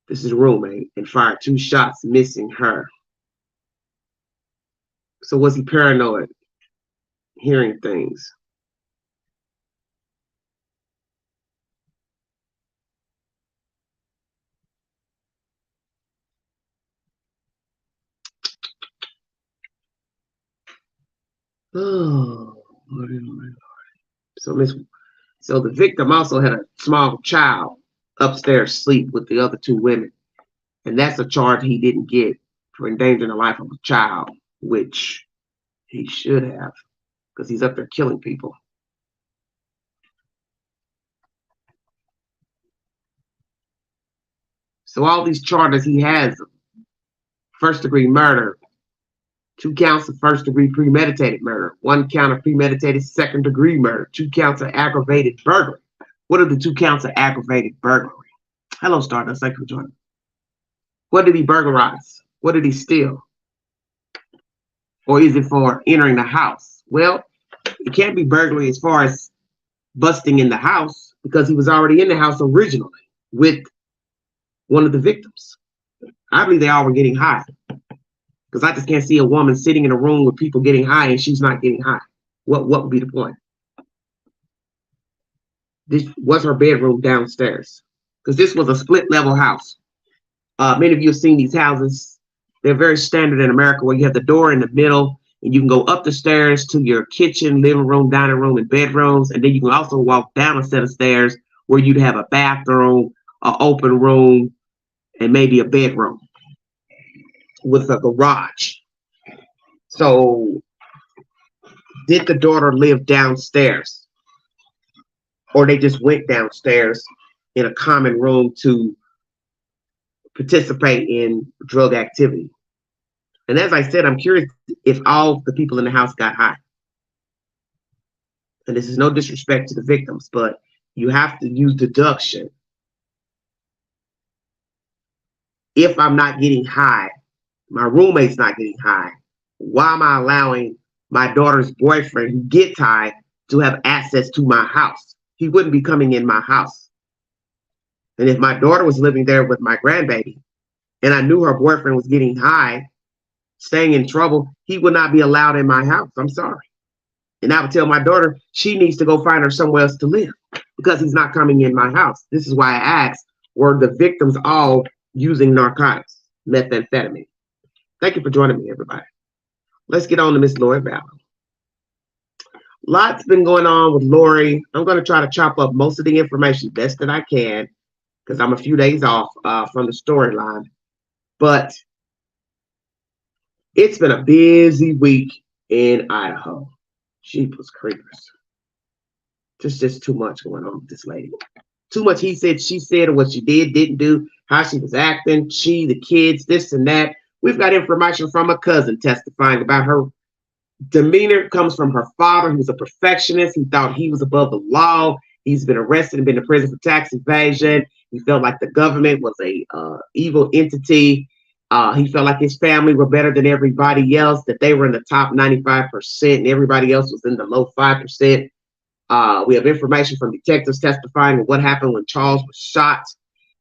This is the roommate, and fired 2 shots, missing her. So was he paranoid, hearing things? Oh, so the victim also had a small child upstairs asleep with the other 2 women. And that's a charge he didn't get for endangering the life of a child, which he should have, because he's up there killing people. So all these charges he has: first-degree murder, 2 counts of first-degree premeditated murder, 1 count of premeditated second-degree murder, 2 counts of aggravated burglary. What are the 2 counts of aggravated burglary? Hello, Stardust. Thank you for joining. What did he burglarize? What did he steal? Or is it for entering the house? Well, it can't be burglary as far as busting in the house, because he was already in the house originally with one of the victims. I believe they all were getting high, because Because I just can't see a woman sitting in a room with people getting high and she's not getting high. What would be the point? This was her bedroom downstairs. Because this was a split level house. Many of you have seen these houses. They're very standard in America where you have the door in the middle and you can go up the stairs to your kitchen, living room, dining room, and bedrooms. And then you can also walk down a set of stairs where you'd have a bathroom, an open room, and maybe a bedroom with a garage. So did the daughter live downstairs? Or they just went downstairs in a common room to participate in drug activity? And as I said, I'm curious if all the people in the house got high. And this is no disrespect to the victims, but you have to use deduction. If I'm not getting high, my roommate's not getting high, why am I allowing my daughter's boyfriend who gets high to have access to my house? He wouldn't be coming in my house. And if my daughter was living there with my grandbaby and I knew her boyfriend was getting high, staying in trouble, he would not be allowed in my house. I'm sorry. And I would tell my daughter she needs to go find her somewhere else to live because he's not coming in my house. This is why I asked, were the victims all using narcotics, methamphetamine? Thank you for joining me, everybody. Let's get on to Miss Lori Vallow. Lots been going on with Lori. I'm going to try to chop up most of the information best that I can because I'm a few days off from the storyline. But it's been a busy week in Idaho. Jeepers creepers. Just too much going on with this lady. Too much he said, she said, or what she did, didn't do, how she was acting, she, the kids, this and that. We've got information from a cousin testifying about her demeanor. Comes from her father, who's a perfectionist. He thought he was above the law. He's been arrested and been to prison for tax evasion. He felt like the government was a evil entity. He felt like his family were better than everybody else, that they were in the top 95% and everybody else was in the low 5%. We have information from detectives testifying on what happened when Charles was shot.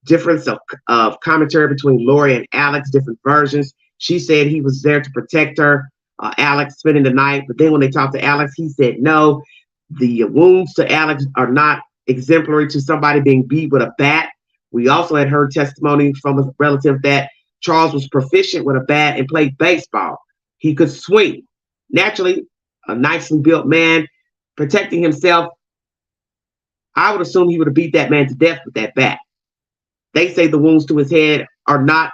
Difference of commentary between Lori and Alex, different versions. She said he was there to protect her, Alex spending the night. But then when they talked to Alex, he said no. The wounds to Alex are not exemplary to somebody being beat with a bat. We also had heard testimony from a relative that Charles was proficient with a bat and played baseball. He could swing. Naturally, a nicely built man protecting himself. I would assume he would have beat that man to death with that bat. They say the wounds to his head are not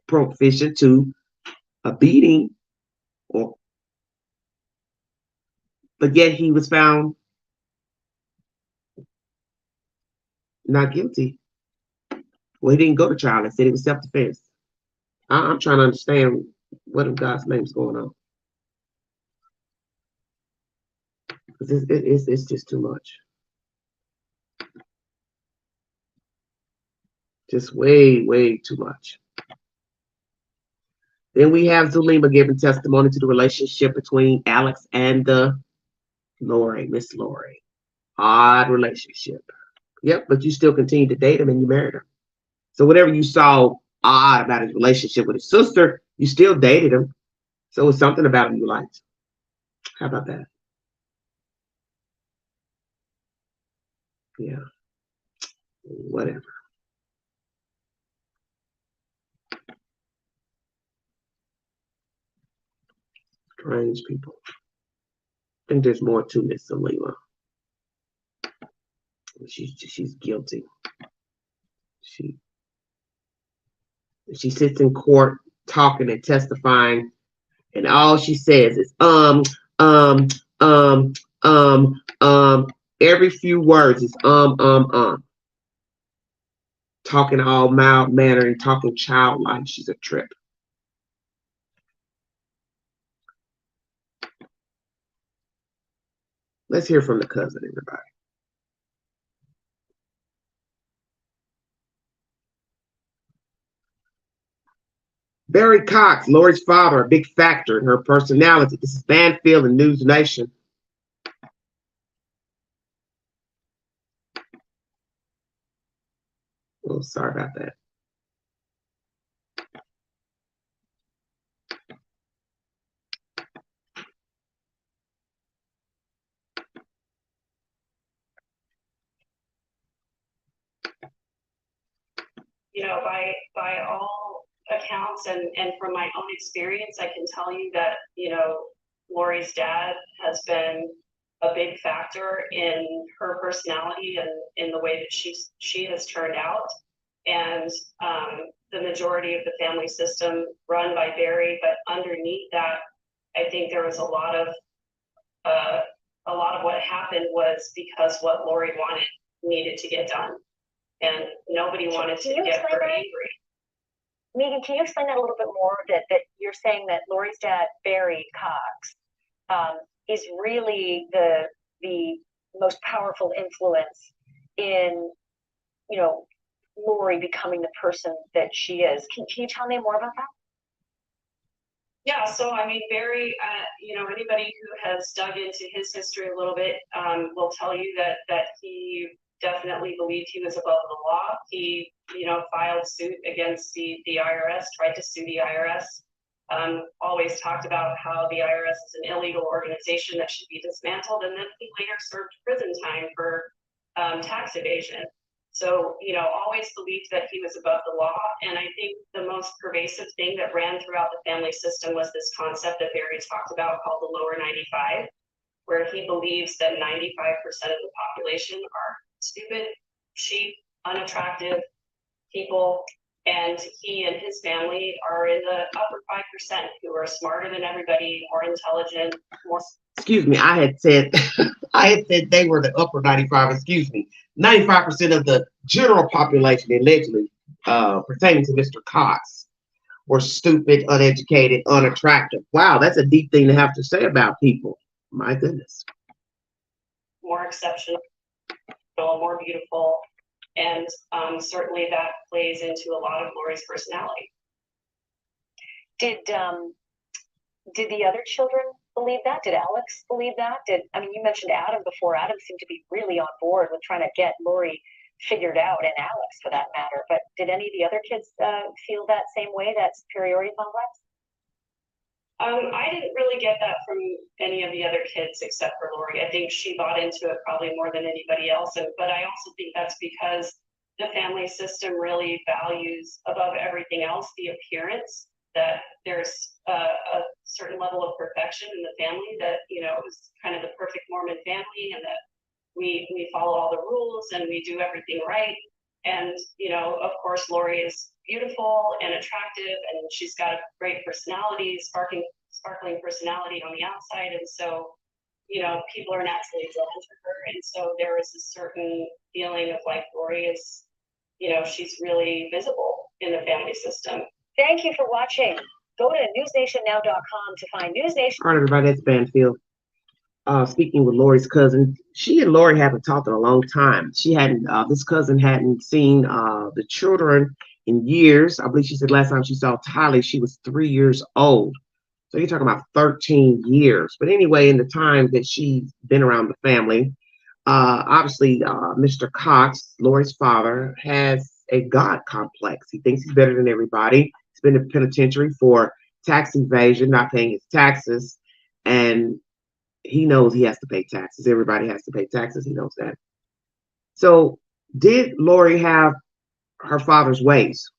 proficient to a beating, but yet he was found not guilty. Well, he didn't go to trial and said it was self-defense. I'm trying to understand what in God's name is going on. Because it's just too much. Just way too much. Then we have Zulema giving testimony to the relationship between Alex and Lori, Miss Lori. Odd relationship. Yep, but you still continue to date him and you married her. So whatever you saw odd about his relationship with his sister, you still dated him. So it's something about him you liked. How about that? Yeah. Whatever. Strange people. I think there's more to Miss Zulema. She's guilty. She sits in court talking and testifying, and all she says is every few words is talking all mild mannered and talking childlike. She's a trip. Let's hear from the cousin, everybody. Barry Cox, Lori's father, a big factor in her personality. This is Banfield and News Nation. Oh, sorry about that. by all accounts and from my own experience, I can tell you that, Lori's dad has been a big factor in her personality and in the way that she has turned out. And the majority of the family system run by Barry, but underneath that, I think there was a lot of what happened was because what Lori wanted needed to get done, and nobody wanted to get her angry. Megan, can you explain that a little bit more? That you're saying that Lori's dad, Barry Cox, is really the most powerful influence in, Lori becoming the person that she is. Can you tell me more about that? Yeah, so I mean, Barry, anybody who has dug into his history a little bit will tell you that he definitely believed he was above the law. He, filed suit against the IRS, tried to sue the IRS, always talked about how the IRS is an illegal organization that should be dismantled, and then he later served prison time for tax evasion. So, always believed that he was above the law. And I think the most pervasive thing that ran throughout the family system was this concept that Barry talked about called the lower 95, where he believes that 95% of the population are stupid, cheap, unattractive people. And he and his family are in the upper 5% who are smarter than everybody, more intelligent, more. Excuse me, I had said they were the upper 95, 95% of the general population allegedly pertaining to Mr. Cox were stupid, uneducated, unattractive. Wow, that's a deep thing to have to say about people. My goodness. More exceptional, more beautiful, and certainly that plays into a lot of Lori's personality. Did the other children believe that? Did Alex believe that? You mentioned Adam before. Adam seemed to be really on board with trying to get Lori figured out, and Alex for that matter. But did any of the other kids feel that same way, that superiority complex? I didn't really get that from any of the other kids except for Lori. I think she bought into it probably more than anybody else. But I also think that's because the family system really values above everything else the appearance, that there's a certain level of perfection in the family, that, is kind of the perfect Mormon family, and that we follow all the rules and we do everything right. And, of course, Lori is beautiful and attractive, and she's got a great personality, sparkling personality on the outside. And so, people are naturally drawn to her. And so there is a certain feeling of like Lori is, she's really visible in the family system. Thank you for watching. Go to newsnationnow.com to find News Nation. All right, everybody, that's Banfield. Speaking with Lori's cousin, she and Lori haven't talked in a long time. This cousin hadn't seen the children in years. I believe she said last time she saw Tylee, she was 3 years old. So you're talking about 13 years. But anyway, in the time that she's been around the family, obviously Mr. Cox, Lori's father, has a God complex. He thinks he's better than everybody. He's been in the penitentiary for tax evasion, not paying his taxes, and he knows he has to pay taxes. Everybody has to pay taxes. He knows that. So did Lori have her father's ways?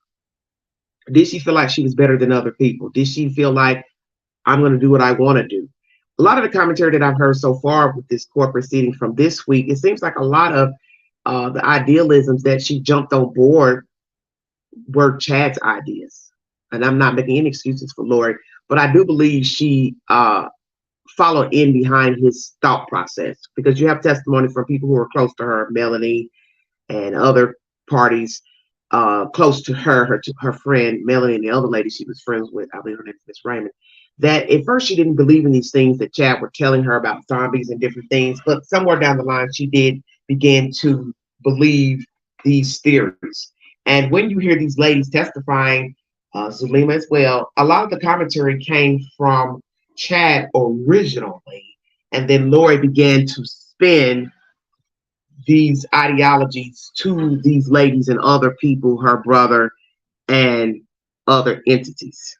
Did she feel like she was better than other people? Did she feel like, I'm going to do what I want to do? A lot of the commentary that I've heard so far with this court proceeding from this week, it seems like a lot of the idealisms that she jumped on board were Chad's ideas. And I'm not making any excuses for Lori, but I do believe she followed in behind his thought process, because you have testimony from people who are close to her, Melanie and other parties close to her friend Melanie and the other lady she was friends with, I believe her name is Miss Raymond, that at first she didn't believe in these things that Chad were telling her about zombies and different things, but somewhere down the line she did begin to believe these theories. And when you hear these ladies testifying, Zulema as well, a lot of the commentary came from Chad originally, and then Lori began to spin these ideologies to these ladies and other people, her brother and other entities.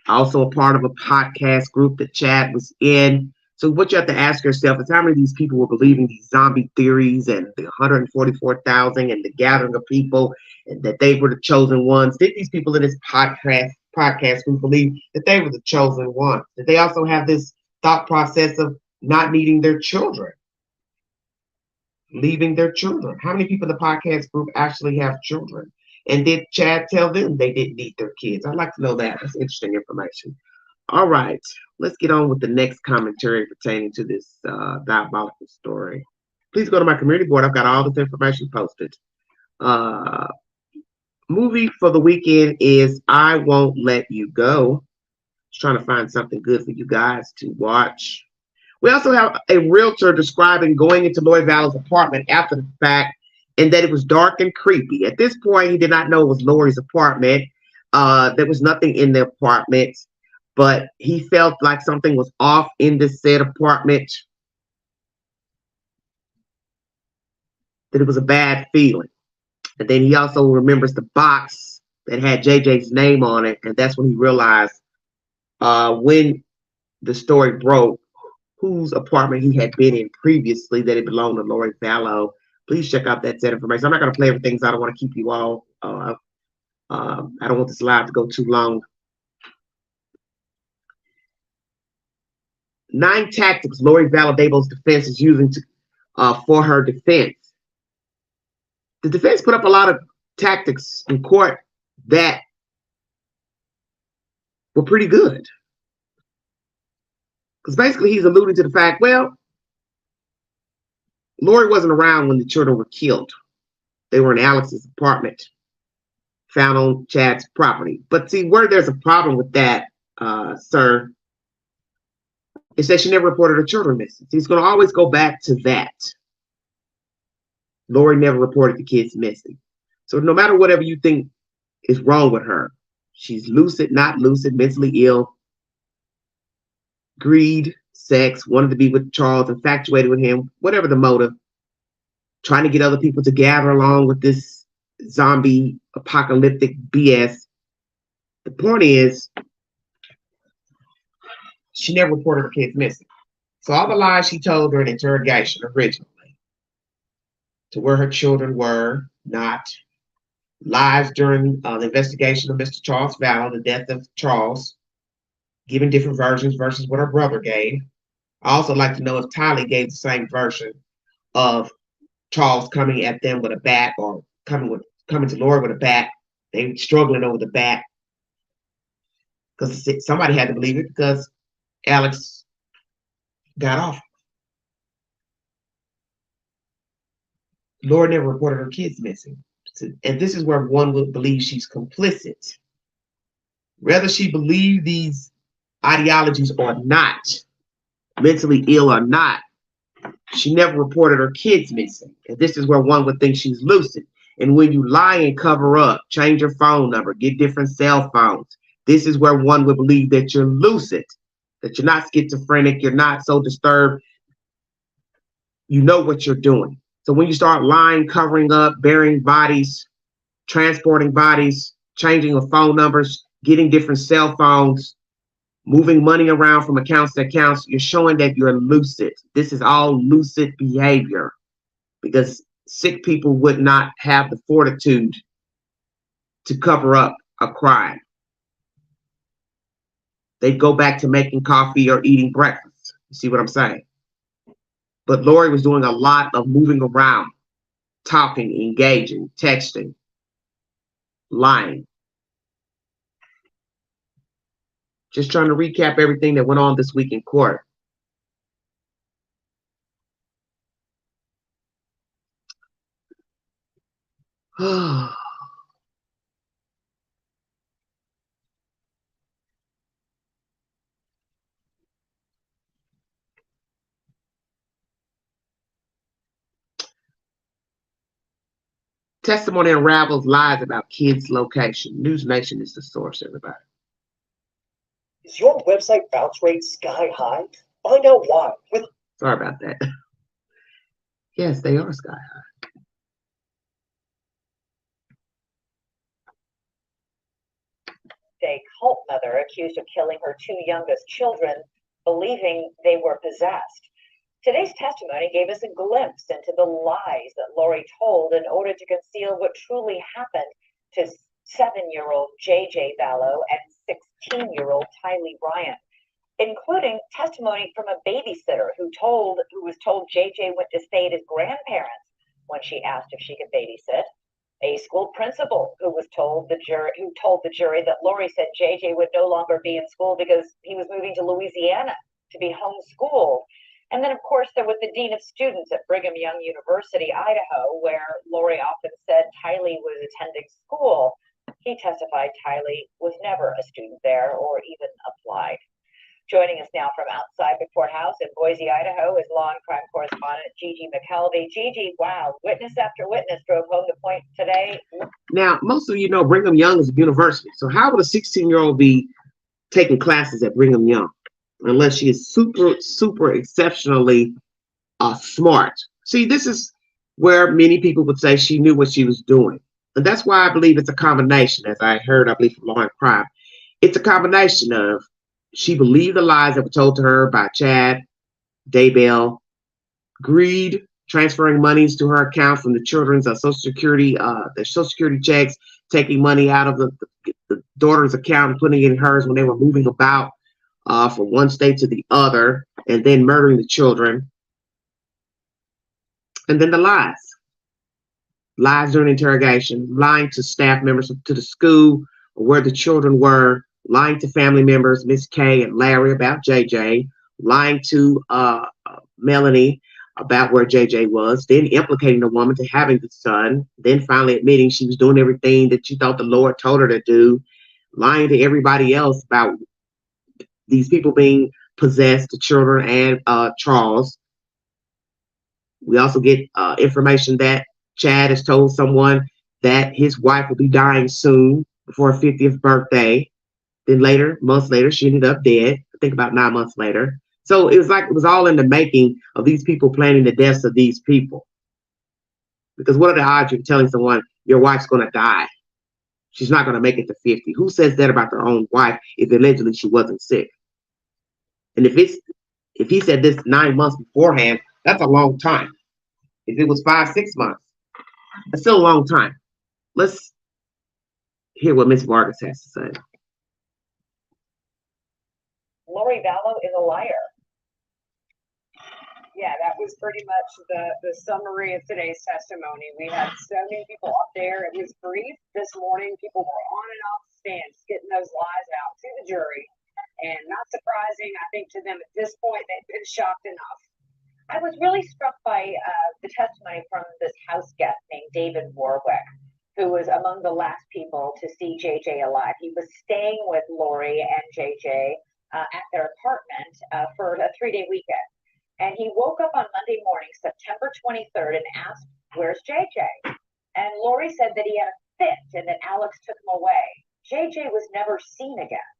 Also a part of a podcast group that Chad was in So what you have to ask yourself is how many of these people were believing these zombie theories and the 144,000 and the gathering of people and that they were the chosen ones? Did these people in this podcast who believe that they were the chosen ones? Did they also have this thought process of not needing their children, leaving their children? How many people in the podcast group actually have children? And did Chad tell them they didn't need their kids? I'd like to know that. That's interesting information. All right, let's get on with the next commentary pertaining to this diabolical story. Please go to my community board. I've got all this information posted. Movie for the weekend is I Won't Let You Go. Just trying to find something good for you guys to watch. We also have a realtor describing going into Lloyd Valley's apartment after the fact and that it was dark and creepy. At this point, he did not know it was Lori's apartment. There was nothing in the apartment, but he felt like something was off in the said apartment, that it was a bad feeling. And then he also remembers the box that had JJ's name on it, and that's when he realized when the story broke whose apartment he had been in previously, that it belonged to Lori Vallow. Please check out that set information. I'm not going to play everything because I don't want to keep you all. I don't want this live to go too long. 9 tactics Lori Vallow defense is using for her defense. The defense put up a lot of tactics in court that were pretty good. Because basically he's alluding to the fact, well, Lori wasn't around when the children were killed. They were in Alex's apartment, found on Chad's property. But see, where there's a problem with that, sir, is that she never reported her children missing. He's going to always go back to that. Lori never reported the kids missing. So no matter whatever you think is wrong with her, she's lucid, not lucid, mentally ill, greed, sex, wanted to be with Charles, infatuated with him, whatever the motive, trying to get other people to gather along with this zombie apocalyptic BS. The point is, she never reported her kids missing. So all the lies she told during interrogation originally, to where her children were not, lies during the investigation of Mr. Charles Vallow, the death of Charles, giving different versions versus what her brother gave. I also like to know if Tylee gave the same version of Charles coming at them with a bat or coming to Lori with a bat. They were struggling over the bat because somebody had to believe it because Alex got off. Lori never reported her kids missing. And this is where one would believe she's complicit. Whether she believed these ideologies or not, mentally ill or not, she never reported her kids missing. And this is where one would think she's lucid. And when you lie and cover up, change your phone number, get different cell phones, this is where one would believe that you're lucid, that you're not schizophrenic, you're not so disturbed. You know what you're doing. So when you start lying, covering up, burying bodies, transporting bodies, changing of phone numbers, getting different cell phones, moving money around from accounts to accounts, you're showing that you're lucid. This is all lucid behavior because sick people would not have the fortitude to cover up a crime. They'd go back to making coffee or eating breakfast. You see what I'm saying? But Lori was doing a lot of moving around, talking, engaging, texting, lying. Just trying to recap everything that went on this week in court. Testimony unravels lies about kids' location. News Nation is the source, everybody. Is your website bounce rate sky high? Find out why with Sorry about that. Yes, they are sky high. A cult mother accused of killing her 2 youngest children believing they were possessed. Today's testimony gave us a glimpse into the lies that Lori told in order to conceal what truly happened to 7-year-old JJ Vallow and 16-year-old Tylee Bryant, including testimony from a babysitter who was told JJ went to stay at his grandparents when she asked if she could babysit, a school principal who told the jury that Lori said JJ would no longer be in school because he was moving to Louisiana to be homeschooled. And then, of course, there was the dean of students at Brigham Young University, Idaho, where Lori often said Tylee was attending school. He testified Tylee was never a student there or even applied. Joining us now from outside the courthouse in Boise, Idaho, is law and crime correspondent Gigi McKelvey. Gigi, wow, witness after witness drove home the point today. Now, most of you know Brigham Young is a university. So how would a 16-year-old be taking classes at Brigham Young unless she is super exceptionally smart? See, this is where many people would say she knew what she was doing. And that's why I believe it's a combination, as I heard, I believe, from law and crime. It's a combination of she believed the lies that were told to her by Chad, Daybell, greed, transferring monies to her account from the children's Social Security, their Social Security checks, taking money out of the daughter's account and putting it in hers when they were moving about from one state to the other, and then murdering the children. And then the lies. Lies during interrogation, lying to staff members, to the school, or where the children were, lying to family members, Miss Kay and Larry, about JJ, lying to Melanie about where JJ was, then implicating the woman to having the son, then finally admitting she was doing everything that she thought the Lord told her to do, lying to everybody else about these people being possessed, the children and Charles. We also get information that Chad has told someone that his wife will be dying soon before her 50th birthday. Then later, months later, she ended up dead. I think about 9 months later. So it was like it was all in the making of these people planning the deaths of these people. Because what are the odds you're telling someone your wife's going to die? She's not going to make it to 50. Who says that about their own wife if allegedly she wasn't sick? And if he said this 9 months beforehand, that's a long time. If it was 5, 6 months, that's still a long time. Let's hear what Ms. Vargas has to say. Lori Vallow is a liar. Yeah, that was pretty much the summary of today's testimony. We had so many people up there. It was brief this morning. People were on and off the stand, just getting those lies out to the jury. And not surprising, I think to them at this point, they've been shocked enough. I was really struck by the testimony from this house guest named David Warwick, who was among the last people to see JJ alive. He was staying with Lori and JJ at their apartment for a 3-day weekend. And he woke up on Monday morning, September 23rd, and asked, "Where's JJ?" And Lori said that he had a fit and that Alex took him away. JJ was never seen again.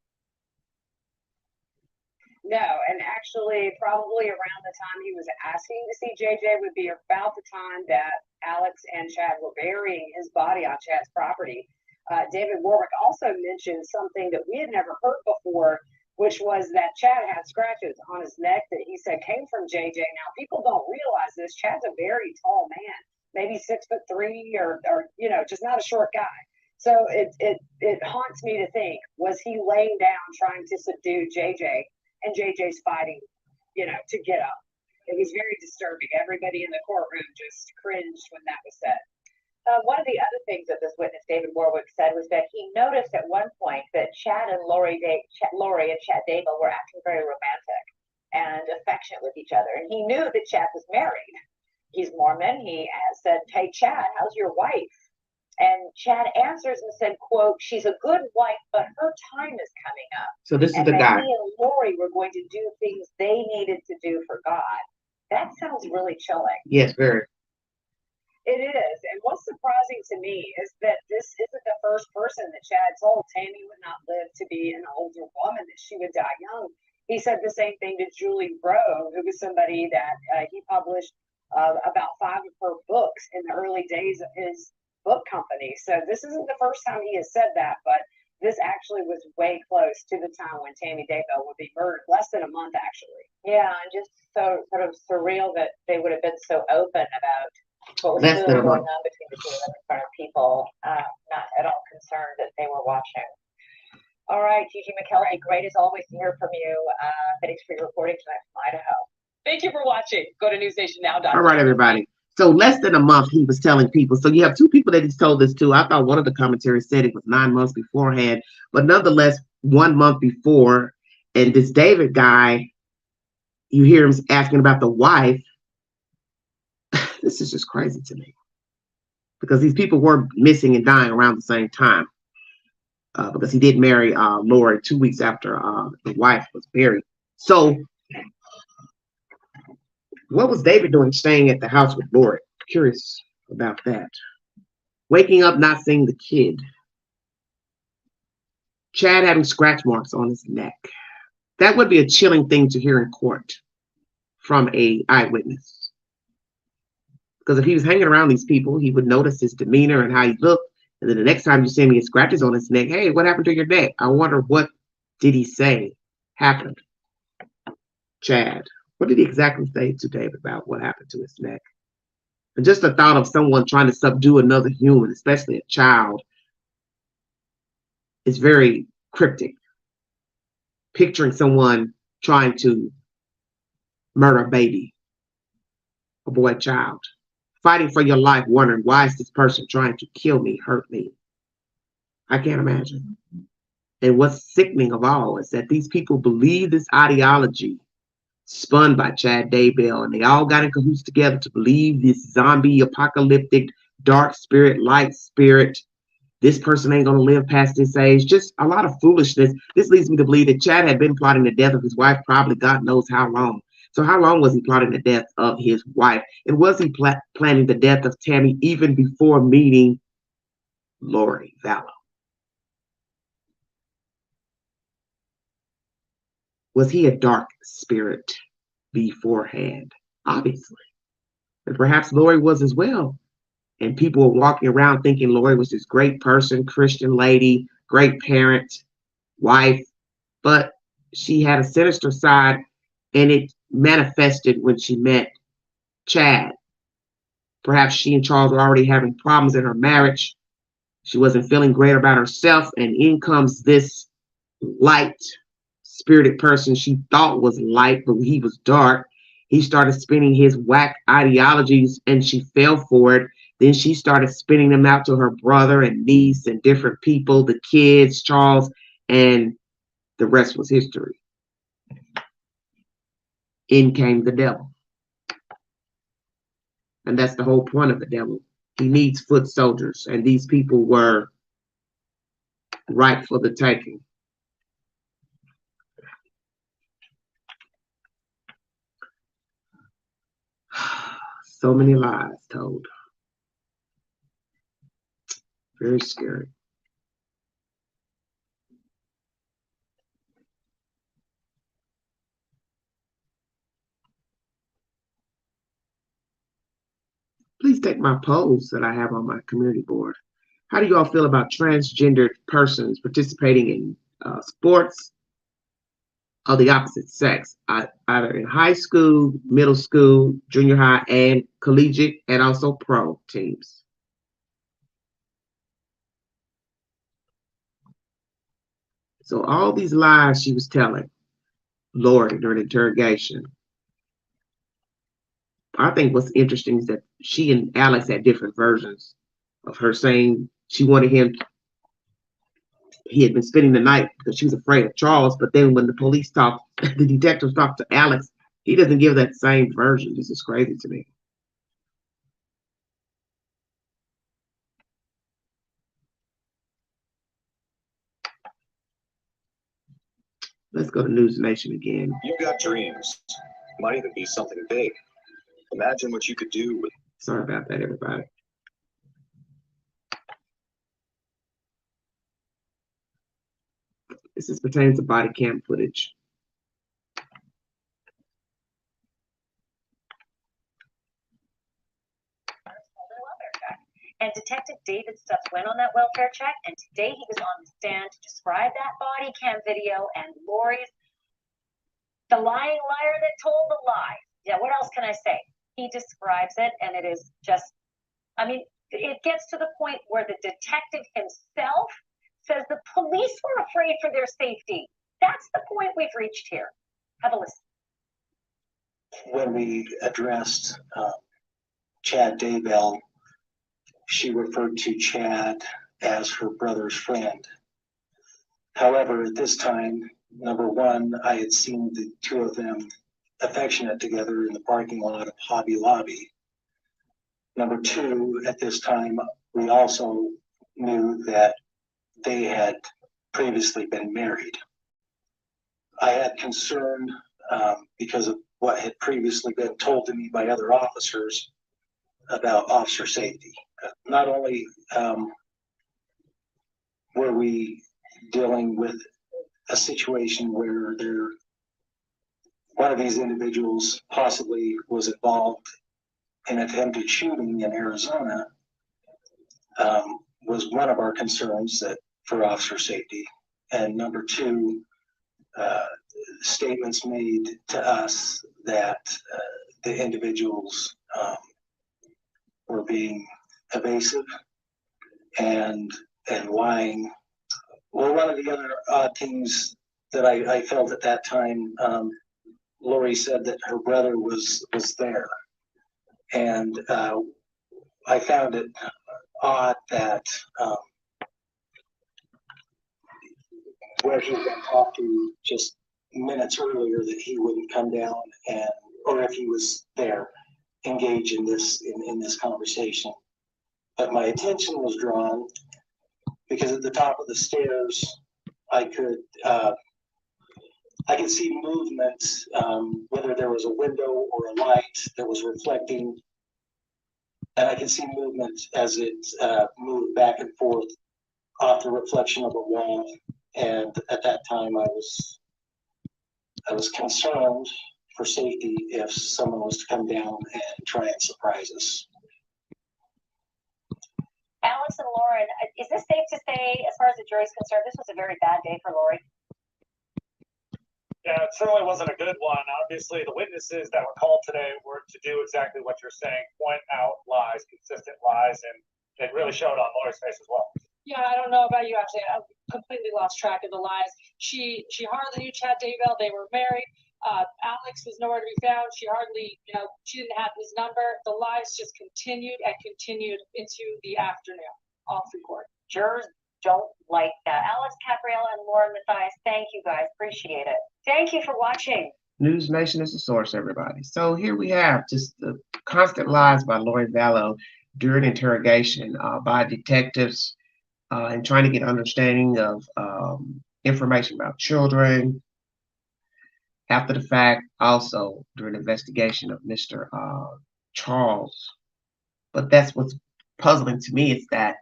No, and actually, probably around the time he was asking to see JJ would be about the time that Alex and Chad were burying his body on Chad's property. David Warwick also mentioned something that we had never heard before, which was that Chad had scratches on his neck that he said came from JJ. Now, people don't realize this. Chad's a very tall man, maybe 6'3" or just not a short guy. So it haunts me to think, was he laying down trying to subdue JJ? And JJ's fighting, to get up. It was very disturbing. Everybody in the courtroom just cringed when that was said. One of the other things that this witness, David Warwick, said was that he noticed at one point that Chad and Lori and Chad Daybell were acting very romantic and affectionate with each other. And he knew that Chad was married. He's Mormon. He said, "Hey, Chad, how's your wife?" And Chad answers and said, quote, "She's a good wife, but her time is coming up." So this is and the that guy. He and Lori were going to do things they needed to do for God. That sounds really chilling. Yes, very. It is. And what's surprising to me is that this isn't the first person that Chad told Tammy would not live to be an older woman, that she would die young. He said the same thing to Julie Rowe, who was somebody that he published about 5 of her books in the early days of his book company. So this isn't the first time he has said that, but this actually was way close to the time when Tammy Daybell would be murdered, less than a month actually. Yeah, and just so sort of surreal that they would have been so open about what was Less than clearly a going month. on between the two of them in front of people, not at all concerned that they were watching. All right, Gigi McKelvey, great as always to hear from you. Thanks for your reporting tonight from Idaho. Thank you for watching. Go to newsnationnow.com. All right, everybody. So less than a month, he was telling people. So you have two people that he's told this to. I thought one of the commentaries said it was 9 months beforehand, but nonetheless, 1 month before. And this David guy, you hear him asking about the wife. This is just crazy to me, because these people were missing and dying around the same time. Because he did marry Lori 2 weeks after the wife was buried. So what was David doing staying at the house with Lori? Curious about that. Waking up, not seeing the kid. Chad having scratch marks on his neck. That would be a chilling thing to hear in court from a eyewitness. Because if he was hanging around these people, he would notice his demeanor and how he looked. And then the next time you see him, he has scratches on his neck. Hey, what happened to your neck? I wonder, what did he say happened? Chad, what did he exactly say to David about what happened to his neck? And just the thought of someone trying to subdue another human, especially a child, is very cryptic. Picturing someone trying to murder a baby, a boy child, fighting for your life, wondering, why is this person trying to kill me, hurt me? I can't imagine. And what's sickening of all is that these people believe this ideology spun by Chad Daybell, and they all got in cahoots together to believe this zombie, apocalyptic, dark spirit, light spirit. This person ain't going to live past this age. Just a lot of foolishness. This leads me to believe that Chad had been plotting the death of his wife probably God knows how long. So how long was he plotting the death of his wife? And was he planning the death of Tammy even before meeting Lori Vallow? Was he a dark spirit beforehand? Obviously. And perhaps Lori was as well. And people were walking around thinking Lori was this great person, Christian lady, great parent, wife. But she had a sinister side, and it manifested when she met Chad. Perhaps she and Charles were already having problems in her marriage. She wasn't feeling great about herself, and in comes this light spirited person she thought was light, but he was dark. He started spinning his whack ideologies, and she fell for it. Then she started spinning them out to her brother and niece and different people, the kids, Charles, and the rest was history. In came the devil. And that's the whole point of the devil. He needs foot soldiers, and these people were ripe for the taking. So many lies told. Very scary. Please take my polls that I have on my community board. How do you all feel about transgendered persons participating in sports of the opposite sex, either in high school, middle school, junior high, and collegiate, and also pro teams? So all these lies she was telling Lori during interrogation. I think what's interesting is that she and Alex had different versions of her saying she wanted him. He had been spending the night because she was afraid of Charles. But then when the police talked, the detectives talked to Alex, he doesn't give that same version. This is crazy to me. Let's go to News Nation again. You've got dreams. Might even be something big. Imagine what you could do with. Sorry about that, everybody. This is pertaining to body cam footage. And Detective David Stubbs went on that welfare check, and today he was on the stand to describe that body cam video and Lori's, the lying liar that told the lie. Yeah, what else can I say? He describes it, and it is just, I mean, it gets to the point where the detective himself says the police were afraid for their safety. That's the point we've reached here. Have a listen. When we addressed Chad Daybell, she referred to Chad as her brother's friend. However, at this time, number one, I had seen the two of them affectionate together in the parking lot of Hobby Lobby. Number two, at this time, we also knew that they had previously been married. I had concern because of what had previously been told to me by other officers about officer safety. Not only were we dealing with a situation where one of these individuals possibly was involved in an attempted shooting in Arizona, was one of our concerns that for officer safety. And number two, statements made to us that the individuals were being evasive and lying. Well, one of the other odd things that I felt at that time, Lori said that her brother was there, and I found it odd that where he had been talked to just minutes earlier that he wouldn't come down and, or if he was there, engage in this conversation. But my attention was drawn because at the top of the stairs, I could see movement, whether there was a window or a light that was reflecting, and I could see movement as it moved back and forth off the reflection of a wall. And at that time, I was concerned for safety if someone was to come down and try and surprise us. Alex and Lauren, is this safe to say, as far as the jury's concerned, this was a very bad day for Lori? Yeah, it certainly wasn't a good one. Obviously, the witnesses that were called today were to do exactly what you're saying, point out lies, consistent lies, and it really showed on Lori's face as well. Yeah, I don't know about you, actually. I completely lost track of the lies. She hardly knew Chad Daybell. They were married. Alex was nowhere to be found. She hardly, she didn't have his number. The lies just continued into the afternoon, all through court. Jurors don't like that. Alex Capriella and Lauren Mathias, thank you guys. Appreciate it. Thank you for watching. News Nation is the source, everybody. So here we have just the constant lies by Lori Vallow during interrogation by detectives and trying to get understanding of information about children. After the fact, also during the investigation of Mr. Charles. But that's what's puzzling to me is that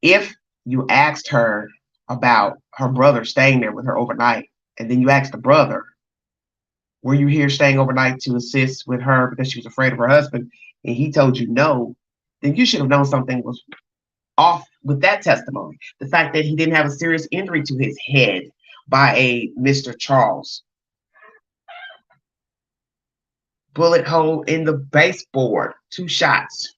if you asked her about her brother staying there with her overnight, and then you asked the brother, were you here staying overnight to assist with her because she was afraid of her husband, and he told you no, then you should have known something was off with that testimony. The fact that he didn't have a serious injury to his head by a Mr. Charles. Bullet hole in the baseboard, 2 shots.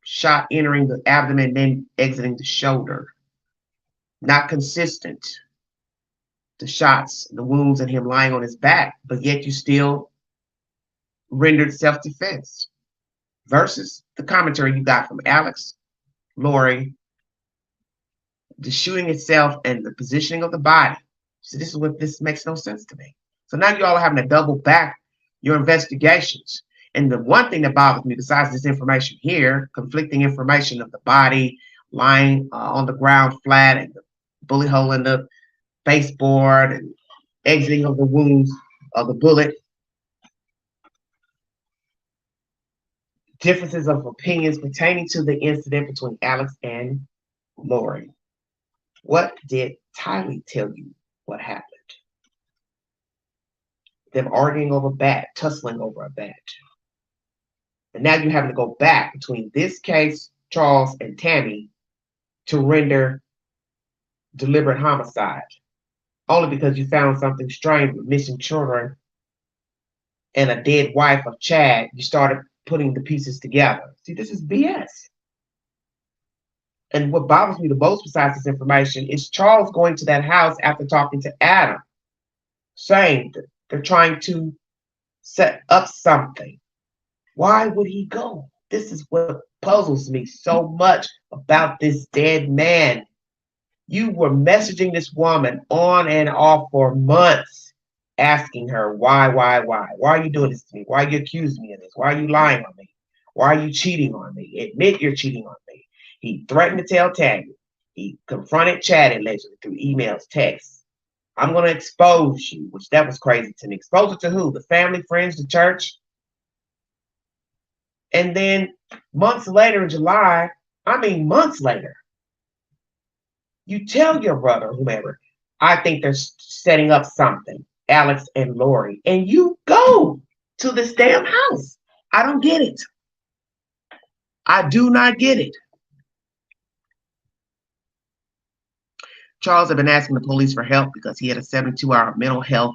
Shot entering the abdomen, then exiting the shoulder. Not consistent. The shots, the wounds, and him lying on his back, but yet you still rendered self-defense. Versus the commentary you got from Alex, Lori, the shooting itself, and the positioning of the body. So this makes no sense to me. So now you all are having to double back your investigations. And the one thing that bothers me, besides this information here, conflicting information of the body lying on the ground flat and the bullet hole in the baseboard and exiting of the wounds of the bullet. Differences of opinions pertaining to the incident between Alex and Lori. What did Tylee tell you what happened? them arguing over a bat, tussling over a bat. And now you're having to go back between this case, Charles and Tammy, to render deliberate homicide. Only because you found something strange with missing children and a dead wife of Chad, you started putting the pieces together. See, this is BS. And what bothers me the most besides this information is Charles going to that house after talking to Adam, saying that they're trying to set up something. Why would he go? This is what puzzles me so much about this dead man. You were messaging this woman on and off for months, asking her, why? Why are you doing this to me? Why are you accusing me of this? Why are you lying on me? Why are you cheating on me? Admit you're cheating on me. He threatened to tell Tammy. He confronted Chad allegedly through emails, texts. I'm going to expose you, which that was crazy to me. Expose it to who? The family, friends, the church? And then months later in July, months later, you tell your brother, whomever, I think they're setting up something, Alex and Lori, and you go to this damn house. I don't get it. I do not get it. Charles had been asking the police for help because he had a 72-hour mental health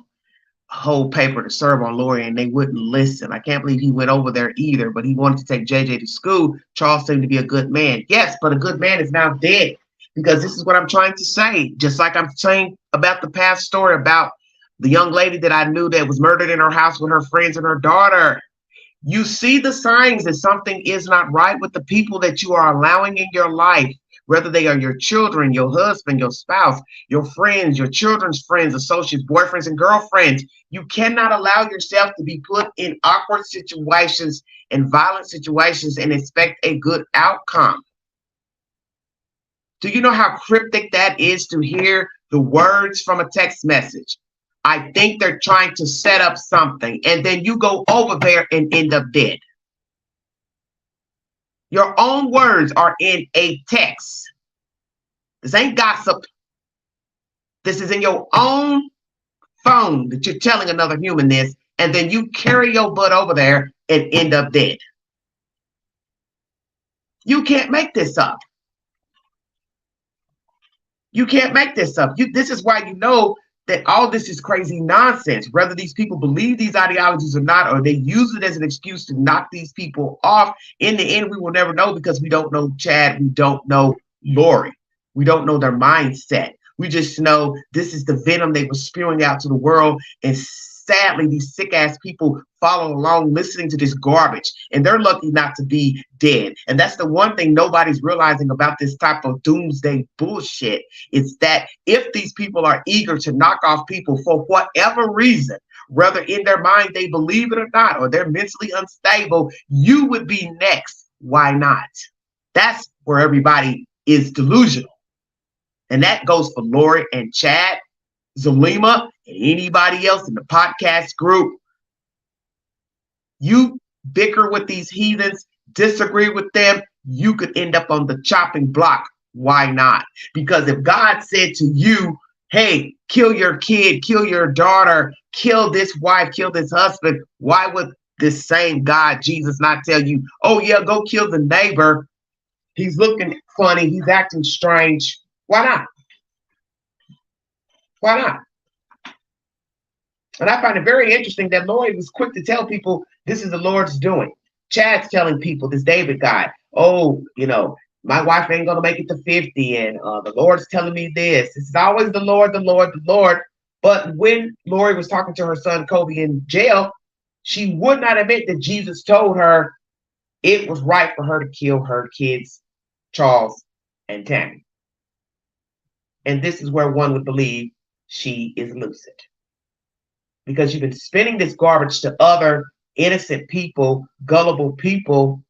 whole paper to serve on Lori, and they wouldn't listen. I can't believe he went over there either, but he wanted to take JJ to school. Charles seemed to be a good man. Yes, but a good man is now dead, because this is what I'm trying to say. Just like I'm saying about the past story about the young lady that I knew that was murdered in her house with her friends and her daughter. You see the signs that something is not right with the people that you are allowing in your life, whether they are your children, your husband, your spouse, your friends, your children's friends, associates, boyfriends, and girlfriends. You cannot allow yourself to be put in awkward situations and violent situations and expect a good outcome. Do you know how cryptic that is to hear the words from a text message? I think they're trying to set up something, and then you go over there and end up dead. Your own words are in a text. This ain't gossip. This is in your own phone that you're telling another human this, and then you carry your butt over there and end up dead. You can't make this up. You can't make this up. This is why you know that all this is crazy nonsense. Whether these people believe these ideologies or not, or they use it as an excuse to knock these people off, in the end, we will never know, because we don't know Chad. We don't know Lori. We don't know their mindset. We just know this is the venom they were spewing out to the world. And sadly, these sick-ass people follow along listening to this garbage, and they're lucky not to be dead. And that's the one thing nobody's realizing about this type of doomsday bullshit, is that if these people are eager to knock off people for whatever reason, whether in their mind they believe it or not, or they're mentally unstable, you would be next. Why not? That's where everybody is delusional. And that goes for Lori and Chad, Zulema, and anybody else in the podcast group. You bicker with these heathens, disagree with them, you could end up on the chopping block. Why not? Because if God said to you, hey, kill your kid, kill your daughter, kill this wife, kill this husband, why would this same God, Jesus, not tell you, oh yeah, go kill the neighbor? He's looking funny, he's acting strange. Why not? Why not? And I find it very interesting that Lori was quick to tell people this is the Lord's doing. Chad's telling people, this David guy, oh, my wife ain't going to make it to 50, and the Lord's telling me this. It's always the Lord, the Lord, the Lord. But when Lori was talking to her son Kobe in jail, she would not admit that Jesus told her it was right for her to kill her kids, Charles and Tammy. And this is where one would believe she is lucid. Because you've been spinning this garbage to other innocent people, gullible people,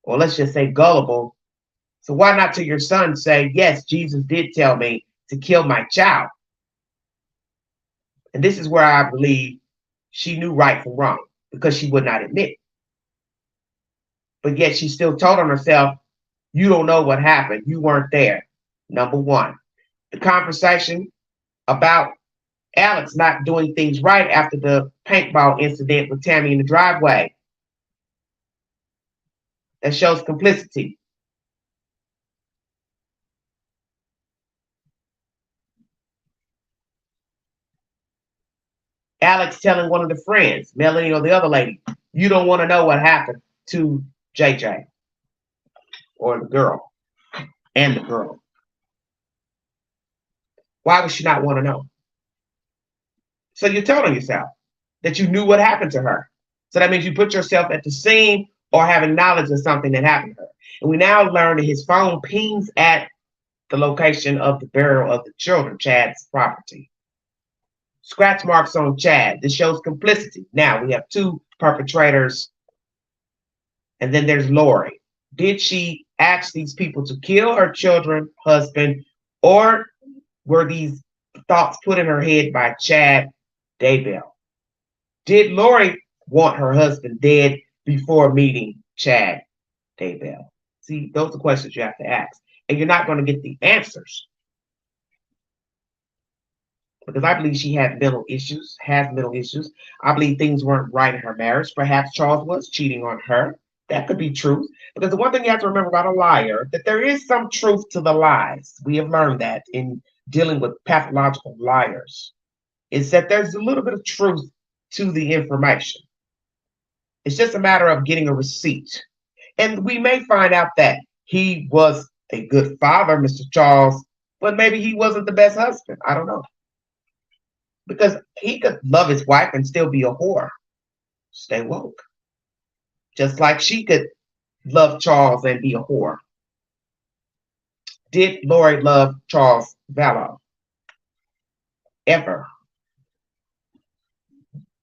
or let's just say gullible. So why not to your son say, yes, Jesus did tell me to kill my child? And this is where I believe she knew right from wrong, because she would not admit. But yet she still told on herself, you don't know what happened. You weren't there. Number one. The conversation about Alex not doing things right after the paintball incident with Tammy in the driveway. That shows complicity. Alex telling one of the friends, Melanie or the other lady, you don't want to know what happened to JJ or the girl and the girl. Why would she not want to know? So you're telling yourself that you knew what happened to her. So that means you put yourself at the scene or having knowledge of something that happened to her. And we now learn that his phone pings at the location of the burial of the children, Chad's property. Scratch marks on Chad. This shows complicity. Now we have two perpetrators. And then there's Lori. Did she ask these people to kill her children, husband, or were these thoughts put in her head by Chad Daybell? Did Lori want her husband dead before meeting Chad Daybell? See, those are questions you have to ask. And you're not going to get the answers. Because I believe she had mental issues, has mental issues. I believe things weren't right in her marriage. Perhaps Charles was cheating on her. That could be true. Because the one thing you have to remember about a liar, that there is some truth to the lies. We have learned that in dealing with pathological liars, is that there's a little bit of truth to the information. It's just a matter of getting a receipt. And we may find out that he was a good father, Mr. Charles, but maybe he wasn't the best husband. I don't know. Because he could love his wife and still be a whore. Stay woke. Just like she could love Charles and be a whore. Did Lori love Charles Vallow? Ever?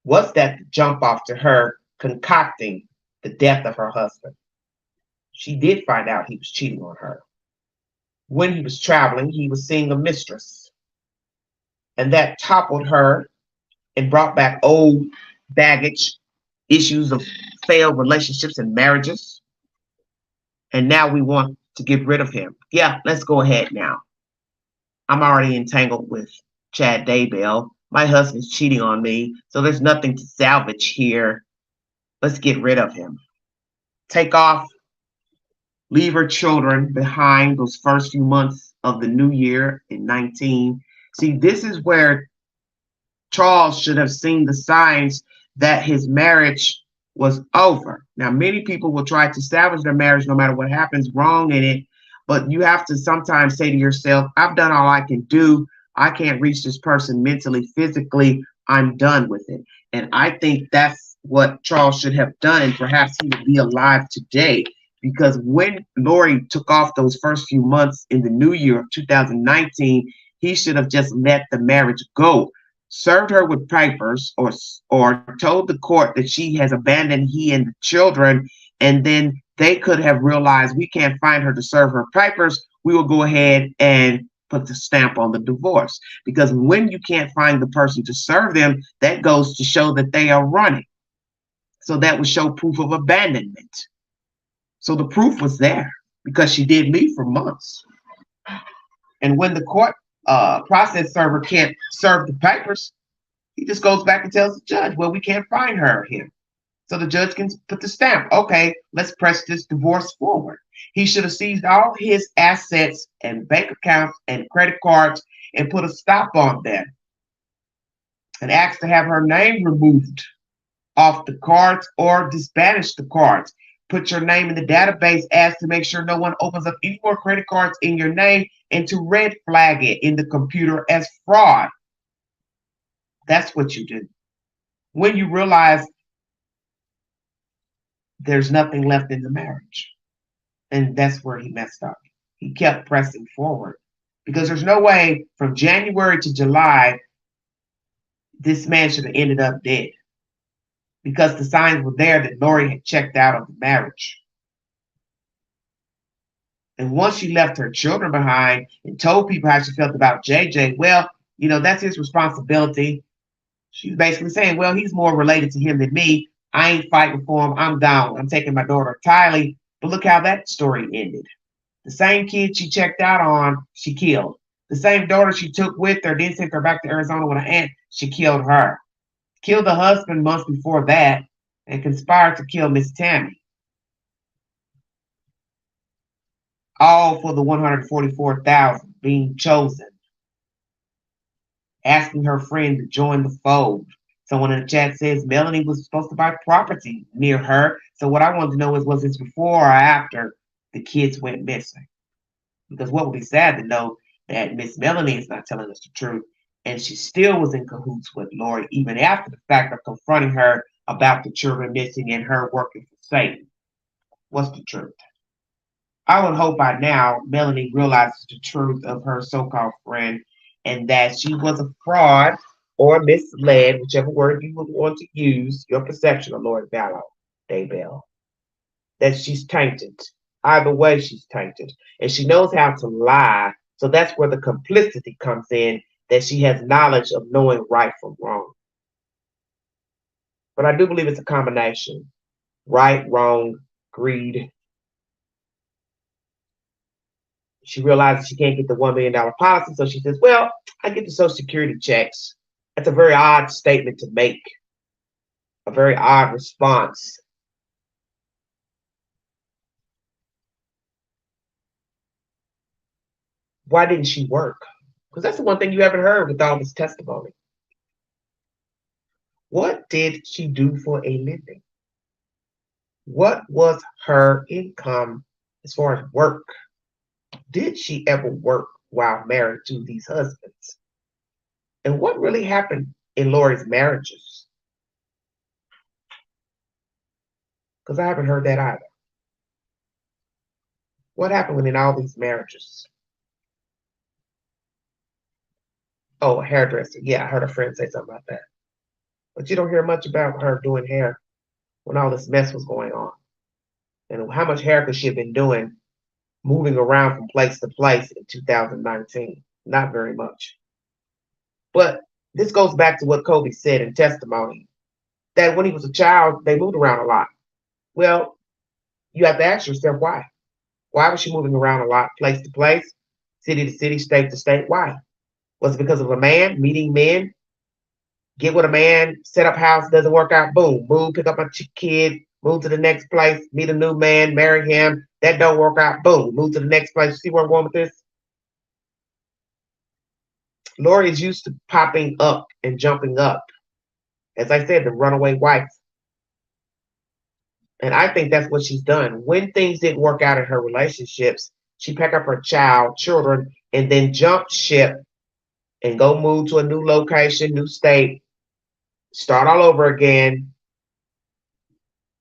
Was that the jump off to her concocting the death of her husband? She did find out he was cheating on her. When he was traveling, he was seeing a mistress. And that toppled her and brought back old baggage, issues of failed relationships and marriages. And now we want to get rid of him. Yeah, let's go ahead now. I'm already entangled with Chad Daybell. My husband's cheating on me, so there's nothing to salvage here. Let's get rid of him. Take off. Leave her children behind those first few months of the new year in 19. See, this is where Charles should have seen the signs that his marriage was over. Now, many people will try to salvage their marriage no matter what happens wrong in it, but you have to sometimes say to yourself, I've done all I can do. I can't reach this person mentally, physically. I'm done with it. And I think that's what Charles should have done, and perhaps he would be alive today. Because when Lori took off those first few months in the new year of 2019, he should have just let the marriage go, served her with papers, or told the court that she has abandoned he and the children, and then they could have realized we can't find her to serve her papers. We will go ahead and put the stamp on the divorce. Because when you can't find the person to serve them, that goes to show that they are running. So that would show proof of abandonment. So the proof was there because she did leave for months. And when the court process server can't serve the papers, he just goes back and tells the judge, well, we can't find her here. So the judge can put the stamp. Okay, let's press this divorce forward. He should have seized all his assets and bank accounts and credit cards and put a stop on them and asked to have her name removed off the cards or disbanish the cards. Put your name in the database, ask to make sure no one opens up any more credit cards in your name, and to red flag it in the computer as fraud. That's what you do. When you realize there's nothing left in the marriage. And that's where he messed up. He kept pressing forward because there's no way from January to July this man should have ended up dead, because the signs were there that Lori had checked out of the marriage. And once she left her children behind and told people how she felt about JJ, well, that's his responsibility. She's basically saying, well, he's more related to him than me. I ain't fighting for him. I'm down. I'm taking my daughter, Tylee. But look how that story ended. The same kid she checked out on, she killed. The same daughter she took with her, then sent her back to Arizona with an aunt. She killed her. Killed the husband months before that, and conspired to kill Miss Tammy. All for the $144,000 being chosen. Asking her friend to join the fold. Someone in the chat says Melanie was supposed to buy property near her. So what I wanted to know is, was this before or after the kids went missing? Because what would be sad to know that Miss Melanie is not telling us the truth, and she still was in cahoots with Lori even after the fact of confronting her about the children missing and her working for Satan. What's the truth? I would hope by now Melanie realizes the truth of her so-called friend and that she was a fraud or misled, whichever word you would want to use, your perception of Lord Daybell. That she's tainted. Either way, she's tainted. And she knows how to lie. So that's where the complicity comes in, that she has knowledge of knowing right from wrong. But I do believe it's a combination. Right, wrong, greed. She realizes she can't get the $1 million policy, so she says, well, I get the Social Security checks. That's a very odd statement to make. A very odd response. Why didn't she work? Because that's the one thing you haven't heard with all this testimony. What did she do for a living? What was her income as far as work? Did she ever work while married to these husbands? And what really happened in Lori's marriages? Because I haven't heard that either. What happened in all these marriages? Oh, a hairdresser. Yeah, I heard a friend say something about that. But you don't hear much about her doing hair when all this mess was going on. And how much hair could she have been doing moving around from place to place in 2019? Not very much. But this goes back to what Kobe said in testimony, that when he was a child, they moved around a lot. Well, you have to ask yourself why. Why was she moving around a lot, place to place, city to city, state to state? Why? Was it because of a man, meeting men? Get with a man, set up house, doesn't work out, boom, move, pick up a kid, move to the next place, meet a new man, marry him. That don't work out, boom, move to the next place. See where I'm going with this? Lori is used to popping up and jumping up. As I said, the runaway wife. And I think that's what she's done. When things didn't work out in her relationships, she packed up her children, and then jumped ship and go move to a new location, new state, start all over again.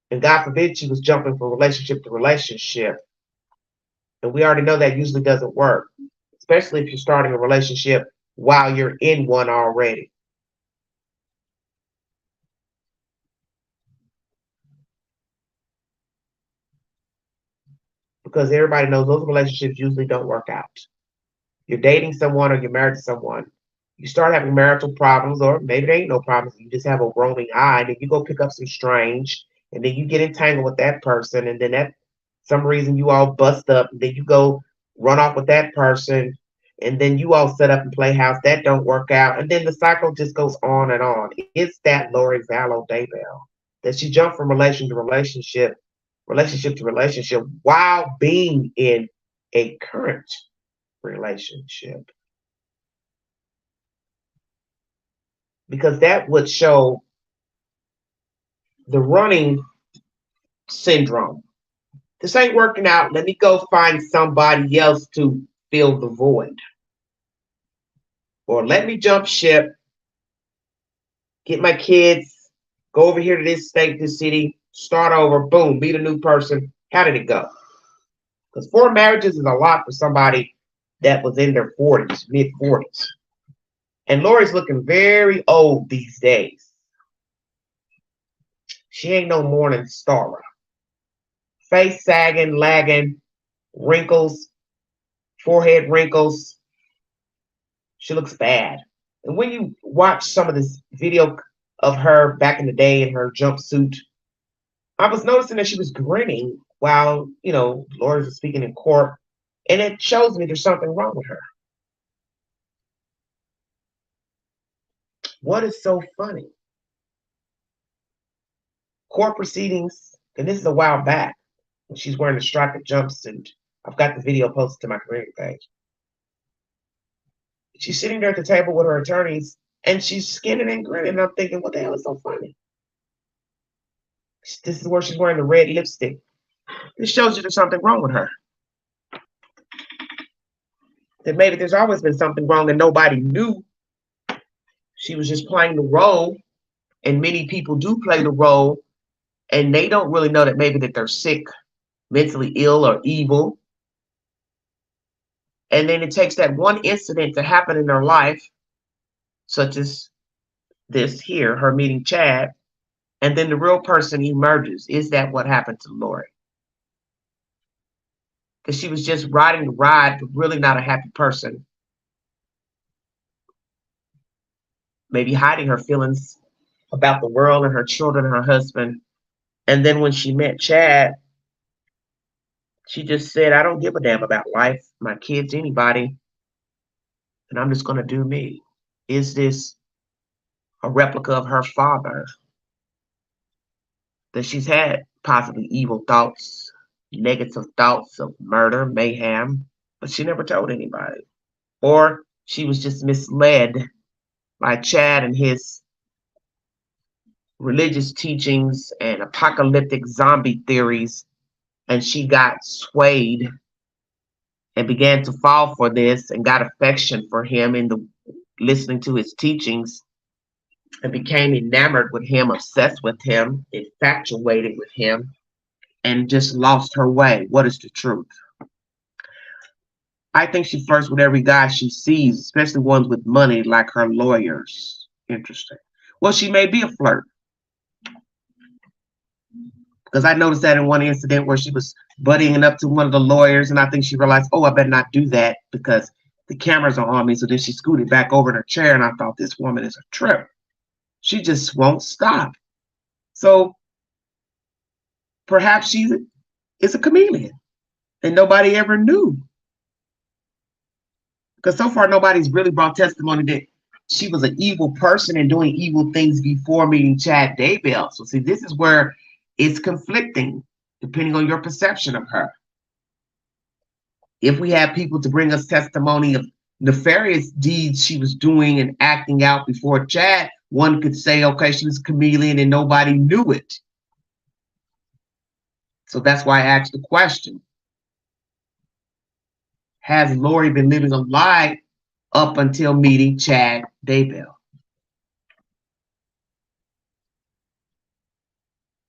And God forbid she was jumping from relationship to relationship. And we already know that usually doesn't work, especially if you're starting a relationship while you're in one already. Because everybody knows those relationships usually don't work out. You're dating someone or you're married to someone. You start having marital problems, or maybe there ain't no problems. You just have a roaming eye, and then you go pick up some strange, and then you get entangled with that person, and then that some reason you all bust up, and then you go run off with that person, and then you all set up and play house. That don't work out, and then the cycle just goes on and on. It's that Lori Vallow Daybell that she jumped from relationship to relationship while being in a current relationship. Because that would show the running syndrome. This ain't working out. Let me go find somebody else to fill the void. Or let me jump ship, get my kids, go over here to this state, this city, start over, boom, meet a new person. How did it go? Because 4 marriages is a lot for somebody that was in their 40s, mid-40s. And Lori's looking very old these days. She ain't no morning star. Face sagging, lagging, wrinkles, forehead wrinkles. She looks bad. And when you watch some of this video of her back in the day in her jumpsuit, I was noticing that she was grinning while, lawyers were speaking in court. And it shows me there's something wrong with her. What is so funny? Court proceedings, and this is a while back when she's wearing a striped jumpsuit. I've got the video posted to my community page. She's sitting there at the table with her attorneys, and she's skinning and grinning. And I'm thinking, what the hell is so funny? This is where she's wearing the red lipstick. This shows you there's something wrong with her. That maybe there's always been something wrong and nobody knew. She was just playing the role, and many people do play the role, and they don't really know that maybe that they're sick, mentally ill, or evil. And then it takes that one incident to happen in their life, such as this here, her meeting Chad, and then the real person emerges. Is that what happened to Lori? Because she was just riding the ride, but really not a happy person. Maybe hiding her feelings about the world and her children and her husband. And then when she met Chad, she just said, I don't give a damn about life, my kids, anybody, and I'm just going to do me. Is this a replica of her father? That she's had possibly evil thoughts, negative thoughts of murder, mayhem, but she never told anybody. Or she was just misled by Chad and his religious teachings and apocalyptic zombie theories, and she got swayed and began to fall for this and got affection for him in the listening to his teachings and became enamored with him, obsessed with him, infatuated with him, and just lost her way. What is the truth? I think she flirts with every guy she sees, especially ones with money like her lawyers. Interesting. Well, she may be a flirt. Because I noticed that in one incident where she was buddying up to one of the lawyers, and I think she realized, oh, I better not do that because the cameras are on me. So then she scooted back over in her chair, and I thought, this woman is a trip. She just won't stop. So perhaps she is a chameleon, and nobody ever knew. Because so far, nobody's really brought testimony that she was an evil person and doing evil things before meeting Chad Daybell. So see, this is where it's conflicting, depending on your perception of her. If we have people to bring us testimony of nefarious deeds she was doing and acting out before Chad, one could say, okay, she was a chameleon and nobody knew it. So that's why I asked the question. Has Lori been living a lie up until meeting Chad Daybell?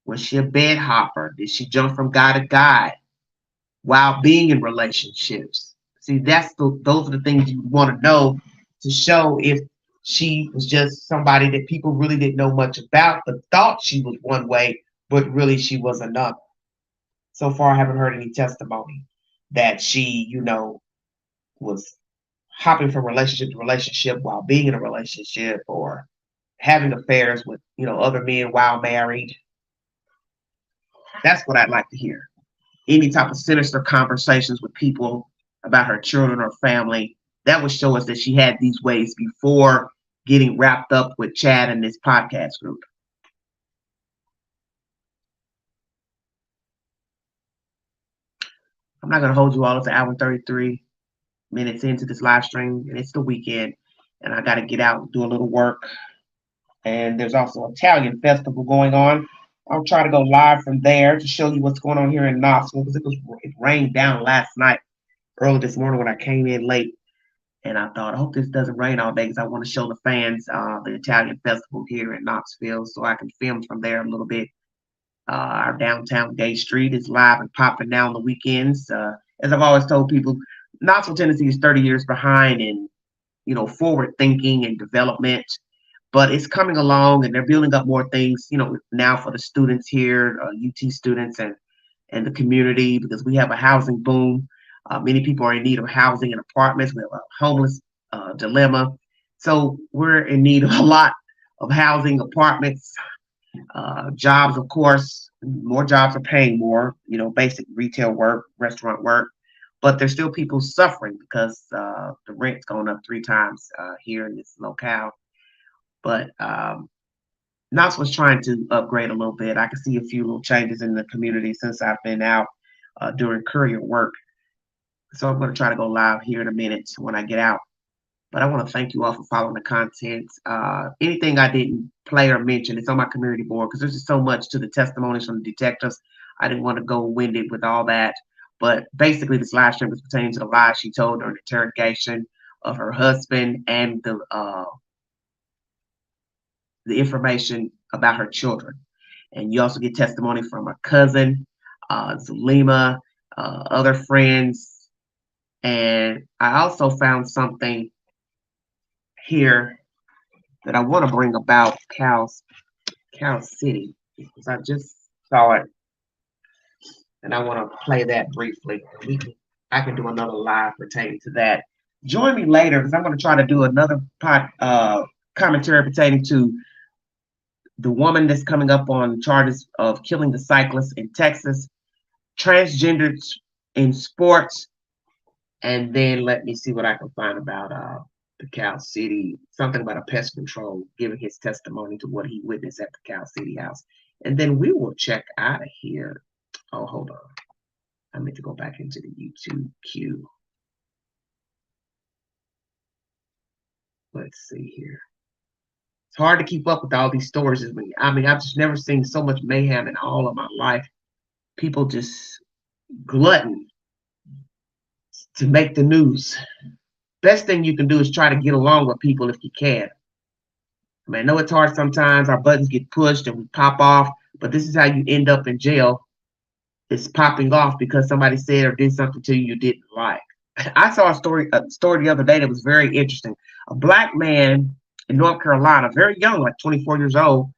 Was she a bed hopper? Did she jump from guy to guy while being in relationships? See, those are the things you want to know to show if she was just somebody that people really didn't know much about, but thought she was one way, but really she was another. So far, I haven't heard any testimony that she, was hopping from relationship to relationship while being in a relationship or having affairs with, other men while married. That's what I'd like to hear. Any type of sinister conversations with people about her children or family. That would show us that she had these ways before getting wrapped up with Chad and this podcast group. I'm not going to hold you all. It's an hour and 33 minutes into this live stream, and it's the weekend, and I got to get out and do a little work. And there's also an Italian festival going on. I'll try to go live from there to show you what's going on here in Knoxville, because it rained down last night, early this morning when I came in late. And I thought, I hope this doesn't rain all day because I want to show the fans the Italian festival here in Knoxville so I can film from there a little bit. Our downtown Gay Street is live and popping now on the weekends. As I've always told people, Knoxville, Tennessee is 30 years behind in, forward thinking and development. But it's coming along, and they're building up more things, now for the students here, UT students and the community, because we have a housing boom. Many people are in need of housing and apartments. We have a homeless dilemma. So we're in need of a lot of housing, apartments, jobs, of course. More jobs are paying more, basic retail work, restaurant work. But there's still people suffering because the rent's going up 3 times here in this locale. But Knox was trying to upgrade a little bit. I can see a few little changes in the community since I've been out doing courier work. So I'm going to try to go live here in a minute when I get out. But I want to thank you all for following the content. Anything I didn't play or mention, it's on my community board because there's just so much to the testimonies from the detectives. I didn't want to go winded with all that. But basically, this live stream was pertaining to the lies she told during the interrogation of her husband and the information about her children. And you also get testimony from her cousin, Zulima, other friends. And I also found something here that I want to bring about Cow City because I just saw it and I want to play that briefly. I can do another live pertaining to that. Join me later because I'm going to try to do another commentary pertaining to the woman that's coming up on charges of killing the cyclist in Texas, transgendered in sports, and then let me see what I can find about the Cow City, something about a pest control, giving his testimony to what he witnessed at the Cow City house. And then we will check out of here. Oh, hold on. I meant to go back into the YouTube queue. Let's see here. It's hard to keep up with all these stories. I mean, I've just never seen so much mayhem in all of my life. People just glutton to make the news. Best thing you can do is try to get along with people if you can. I mean, I know it's hard sometimes. Our buttons get pushed and we pop off, but this is how you end up in jail. It's popping off because somebody said or did something to you you didn't like. I saw a story the other day that was very interesting. A black man in North Carolina, very young, like 24 years old,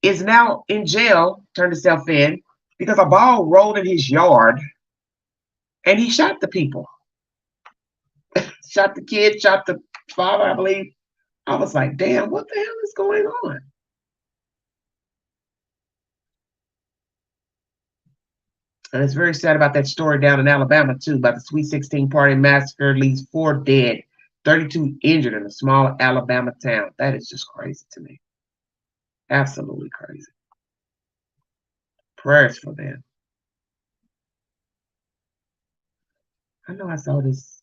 is now in jail, turned himself in, because a ball rolled in his yard and he shot the people. Shot the kid, shot the father, I believe. I was like, damn, what the hell is going on? And it's very sad about that story down in Alabama, too, about the Sweet 16 party massacre leaves 4 dead, 32 injured in a small Alabama town. That is just crazy to me. Absolutely crazy. Prayers for them. I know I saw this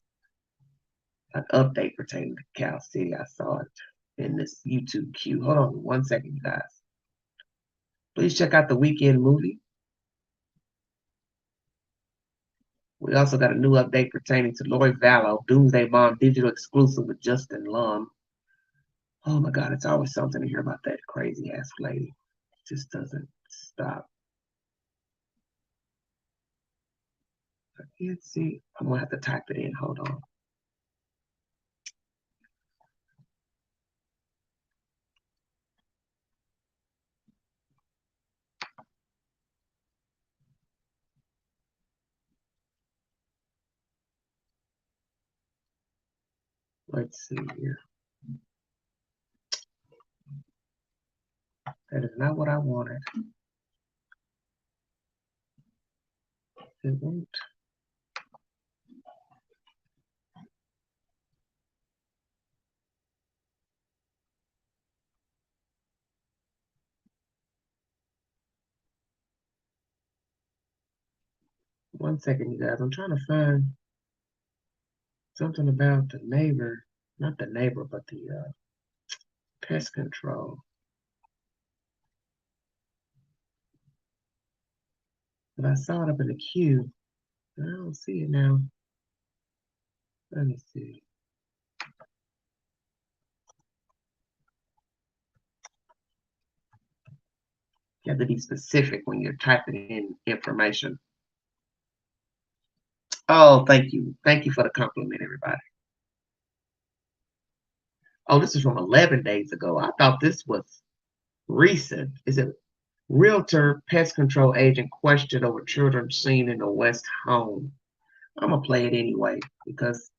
an update pertaining to Cal City. I saw it in this YouTube queue. Hold on 1 second, you guys. Please check out the weekend movie. We also got a new update pertaining to Lori Vallow, Doomsday Mom digital exclusive with Justin Lum. Oh my God, it's always something to hear about that crazy ass lady. It just doesn't stop. I can't see. I'm gonna have to type it in. Hold on. Let's see here. That is not what I wanted. It won't. One second, you guys. I'm trying to find something about the neighbor, not the neighbor, but the pest control. But I saw it up in the queue. I don't see it now. Let me see. You have to be specific when you're typing in information. Oh, thank you. Thank you for the compliment, everybody. Oh, this is from 11 days ago. I thought this was recent. Is it realtor pest control agent questioned over children seen in the West home? I'm going to play it anyway because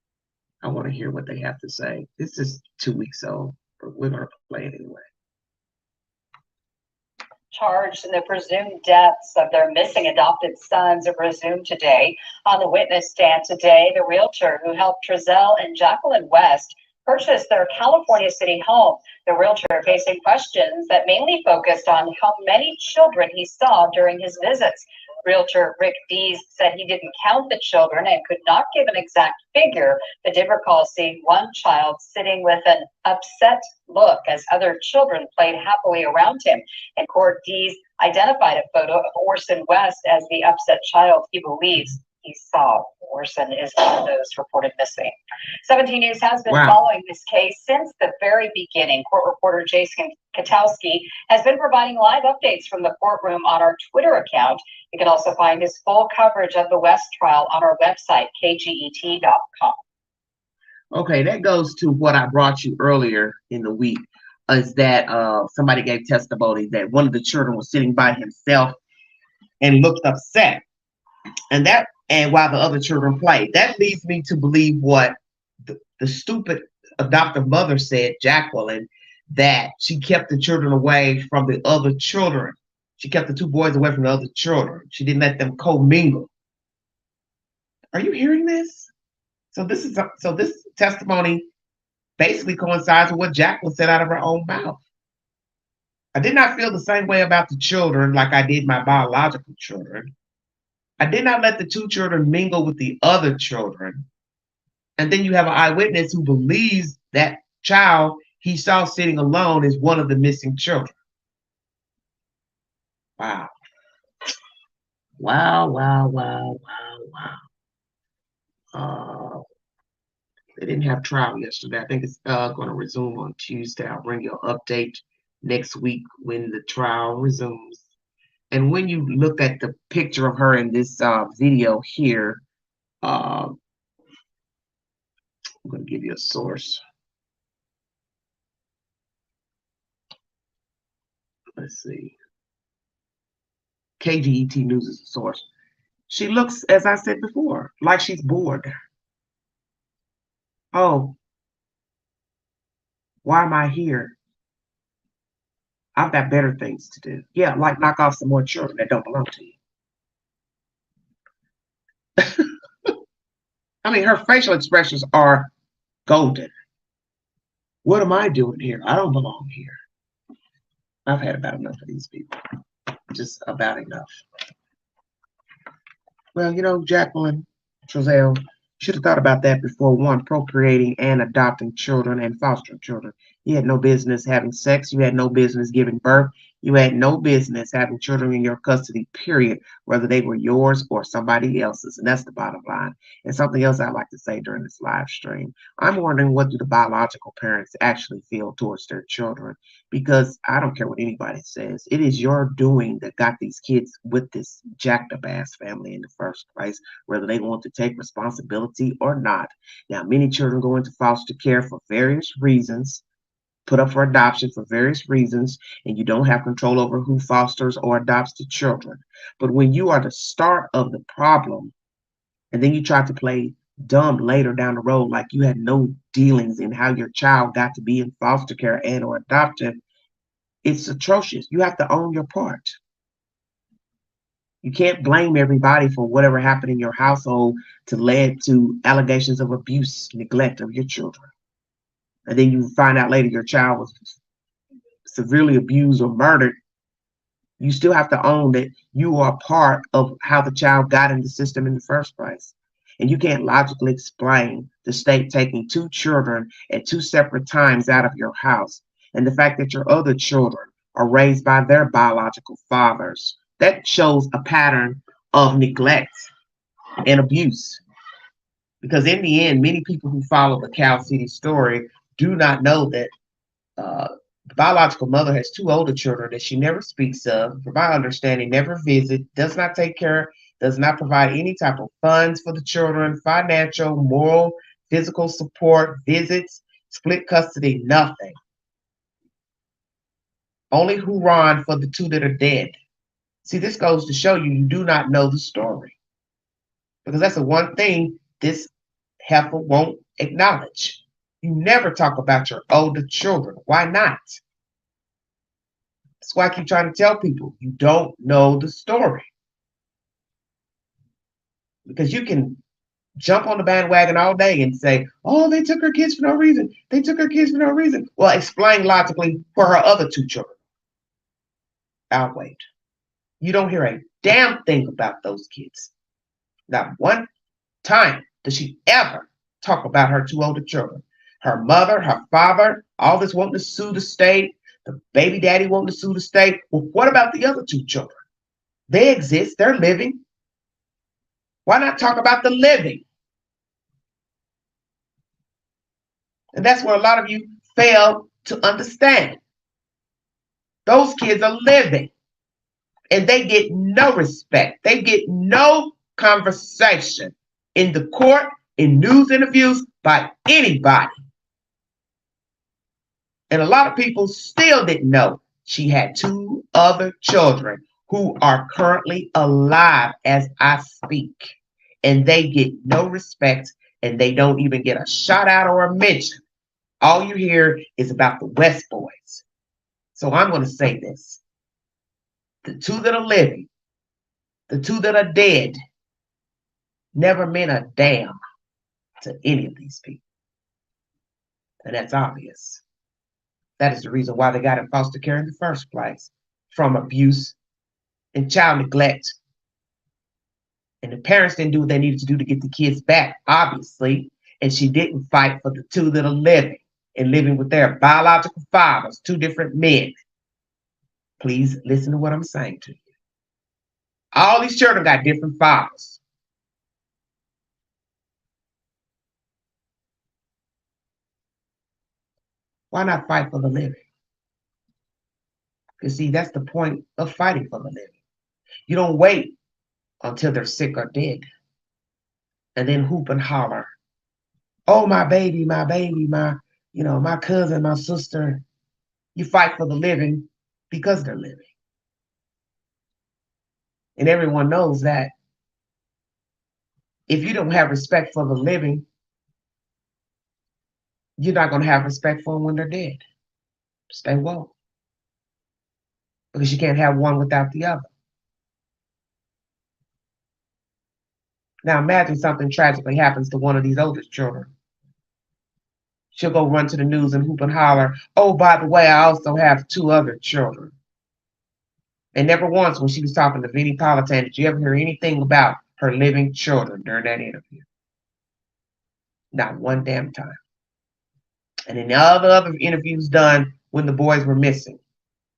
I want to hear what they have to say. This is 2 weeks old, but we're going to play it anyway. Charged in the presumed deaths of their missing adopted sons are resumed today. On the witness stand today, the realtor who helped Trezell and Jacqueline West purchased their California City home. The realtor facing questions that mainly focused on how many children he saw during his visits. Realtor Rick Dees said he didn't count the children and could not give an exact figure, but did recall seeing one child sitting with an upset look as other children played happily around him. In court, Dees identified a photo of Orson West as the upset child he believes he saw. Orson is one of those reported missing. 17 News has been following this case since the very beginning. Court reporter Jason Katowski has been providing live updates from the courtroom on our Twitter account. You can also find his full coverage of the West trial on our website, kget.com. Okay, that goes to what I brought you earlier in the week, is that somebody gave testimony that one of the children was sitting by himself and looked upset. And while the other children played, that leads me to believe what the stupid adoptive mother said, Jacqueline, that she kept the children away from the other children. She kept the two boys away from the other children. She didn't let them commingle. Are you hearing this? So this testimony basically coincides with what Jacqueline said out of her own mouth. I did not feel the same way about the children like I did my biological children. I did not let the two children mingle with the other children. And then you have an eyewitness who believes that child he saw sitting alone is one of the missing children. Wow. Wow. They didn't have trial yesterday. I think it's going to resume on Tuesday. I'll bring you an update next week when the trial resumes. And when you look at the picture of her in this video here, I'm going to give you a source. Let's see. KGET News is a source. She looks, as I said before, like she's bored. Oh, why am I here? I've got better things to do. Yeah, like knock off some more children that don't belong to you. I mean, her facial expressions are golden. What am I doing here? I don't belong here. I've had about enough of these people. Just about enough. Well, you know, Jacqueline Trozell should have thought about that before procreating and adopting children and fostering children. You had no business having sex. You had no business giving birth. You had no business having children in your custody, period, whether they were yours or somebody else's. And that's the bottom line. And something else I'd like to say during this live stream. I'm wondering, what do the biological parents actually feel towards their children? Because I don't care what anybody says. It is your doing that got these kids with this jacked up ass family in the first place, whether they want to take responsibility or not. Now, many children go into foster care for various reasons, put up for adoption for various reasons, and you don't have control over who fosters or adopts the children. But when you are the start of the problem, and then you try to play dumb later down the road, like you had no dealings in how your child got to be in foster care and or adoption, it's atrocious. You have to own your part. You can't blame everybody for whatever happened in your household to lead to allegations of abuse, neglect of your children. And then you find out later your child was severely abused or murdered. You still have to own that you are part of how the child got in the system in the first place. And you can't logically explain the state taking two children at two separate times out of your house, and the fact that your other children are raised by their biological fathers. That shows a pattern of neglect and abuse. Because in the end, many people who follow the Cal City story do not know that the biological mother has two older children that she never speaks of, from my understanding, never visit, does not take care, does not provide any type of funds for the children, financial, moral, physical support, visits, split custody, nothing. Only Huron for the two that are dead. See, this goes to show you do not know the story. Because that's the one thing this heifer won't acknowledge. You never talk about your older children. Why not? That's why I keep trying to tell people, you don't know the story. Because you can jump on the bandwagon all day and say, oh, they took her kids for no reason. They took her kids for no reason. Well, explain logically where her other two children. I'll wait. You don't hear a damn thing about those kids. Not one time does she ever talk about her two older children. Her mother, her father, all this wanting to sue the state, the baby daddy wanting to sue the state. Well, what about the other two children? They exist, they're living. Why not talk about the living? And that's what a lot of you fail to understand. Those kids are living and they get no respect. They get no conversation in the court, in news interviews by anybody. And a lot of people still didn't know she had two other children who are currently alive as I speak. And they get no respect and they don't even get a shout out or a mention. All you hear is about the West boys. So I'm going to say this. The two that are living, the two that are dead, never meant a damn to any of these people. And that's obvious. That is the reason why they got in foster care in the first place, from abuse and child neglect. And the parents didn't do what they needed to do to get the kids back, obviously. And she didn't fight for the two that are living and living with their biological fathers, two different men. Please listen to what I'm saying to you. All these children got different fathers. Why not fight for the living? Because see, that's the point of fighting for the living. You don't wait until they're sick or dead and then hoop and holler. Oh, my baby, my cousin, my sister. You fight for the living because they're living. And everyone knows that if you don't have respect for the living, you're not going to have respect for them when they're dead. Stay woke. Because you can't have one without the other. Now imagine something tragically happens to one of these oldest children. She'll go run to the news and hoop and holler, oh, by the way, I also have two other children. And never once when she was talking to Vinnie Politan did you ever hear anything about her living children during that interview. Not one damn time. And in all the other interviews done when the boys were missing,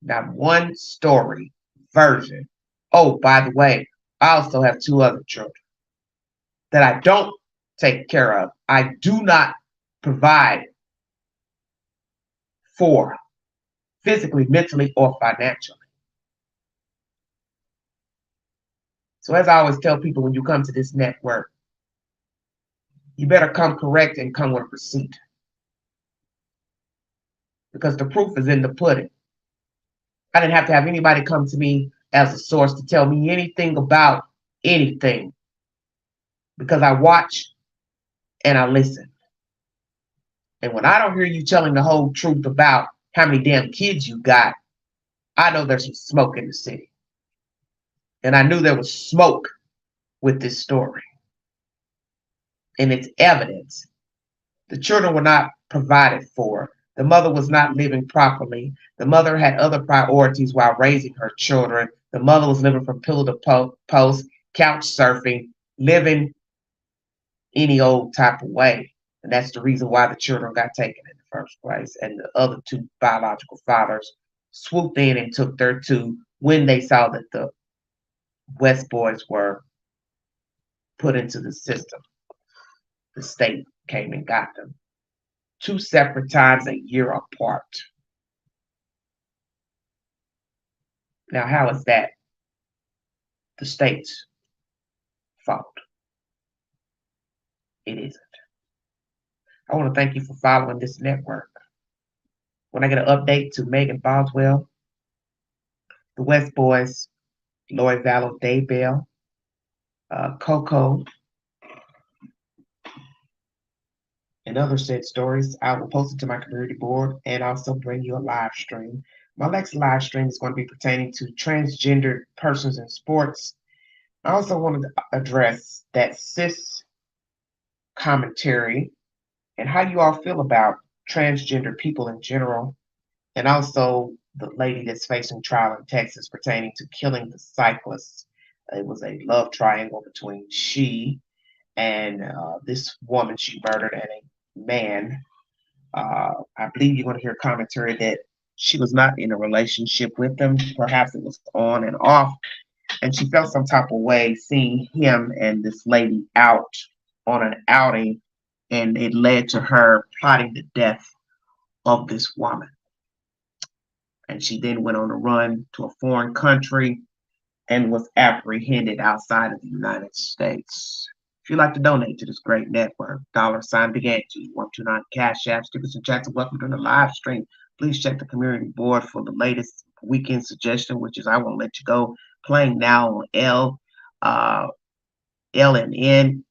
not one story, version. Oh, by the way, I also have two other children that I don't take care of. I do not provide for physically, mentally, or financially. So as I always tell people when you come to this network, you better come correct and come with a receipt. Because the proof is in the pudding. I didn't have to have anybody come to me as a source to tell me anything about anything. Because I watch and I listen. And when I don't hear you telling the whole truth about how many damn kids you got, I know there's some smoke in the city. And I knew there was smoke with this story. And it's evidence. The children were not provided for. The mother was not living properly. The mother had other priorities while raising her children. The mother was living from pillow to post, couch surfing, living any old type of way. And that's the reason why the children got taken in the first place. And the other two biological fathers swooped in and took their two when they saw that the West boys were put into the system. The state came and got them. 2 separate times a year apart. Now, how is that the state's fault? It isn't. I want to thank you for following this network. When I get an update to Megan Boswell, the West Boys, Lori Vallow Daybell, Koko, and other said stories, I will post it to my community board and also bring you a live stream. My next live stream is going to be pertaining to transgender persons in sports. I also wanted to address that cis commentary and how you all feel about transgender people in general, and also the lady that's facing trial in Texas pertaining to killing the cyclist. It was a love triangle between she and this woman she murdered and a man. I believe you're going to hear commentary that she was not in a relationship with him. Perhaps it was on and off, and she felt some type of way seeing him and this lady out on an outing, and it led to her plotting the death of this woman. And she then went on a run to a foreign country and was apprehended outside of the United States. If you'd like to donate to this great network, $ began to 129 Cash App, stickers and chats, and welcome to the live stream. Please check the community board for the latest weekend suggestion, which is I Won't Let You Go, playing now on LNN,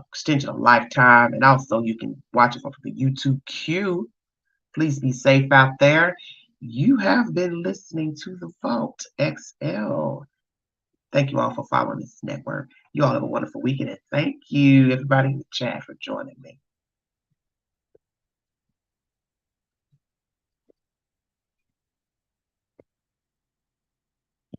extension of Lifetime, and also you can watch it from the YouTube queue. Please be safe out there. You have been listening to The Vault XL. Thank you all for following this network. You all have a wonderful weekend, and thank you, everybody in the chat, for joining me.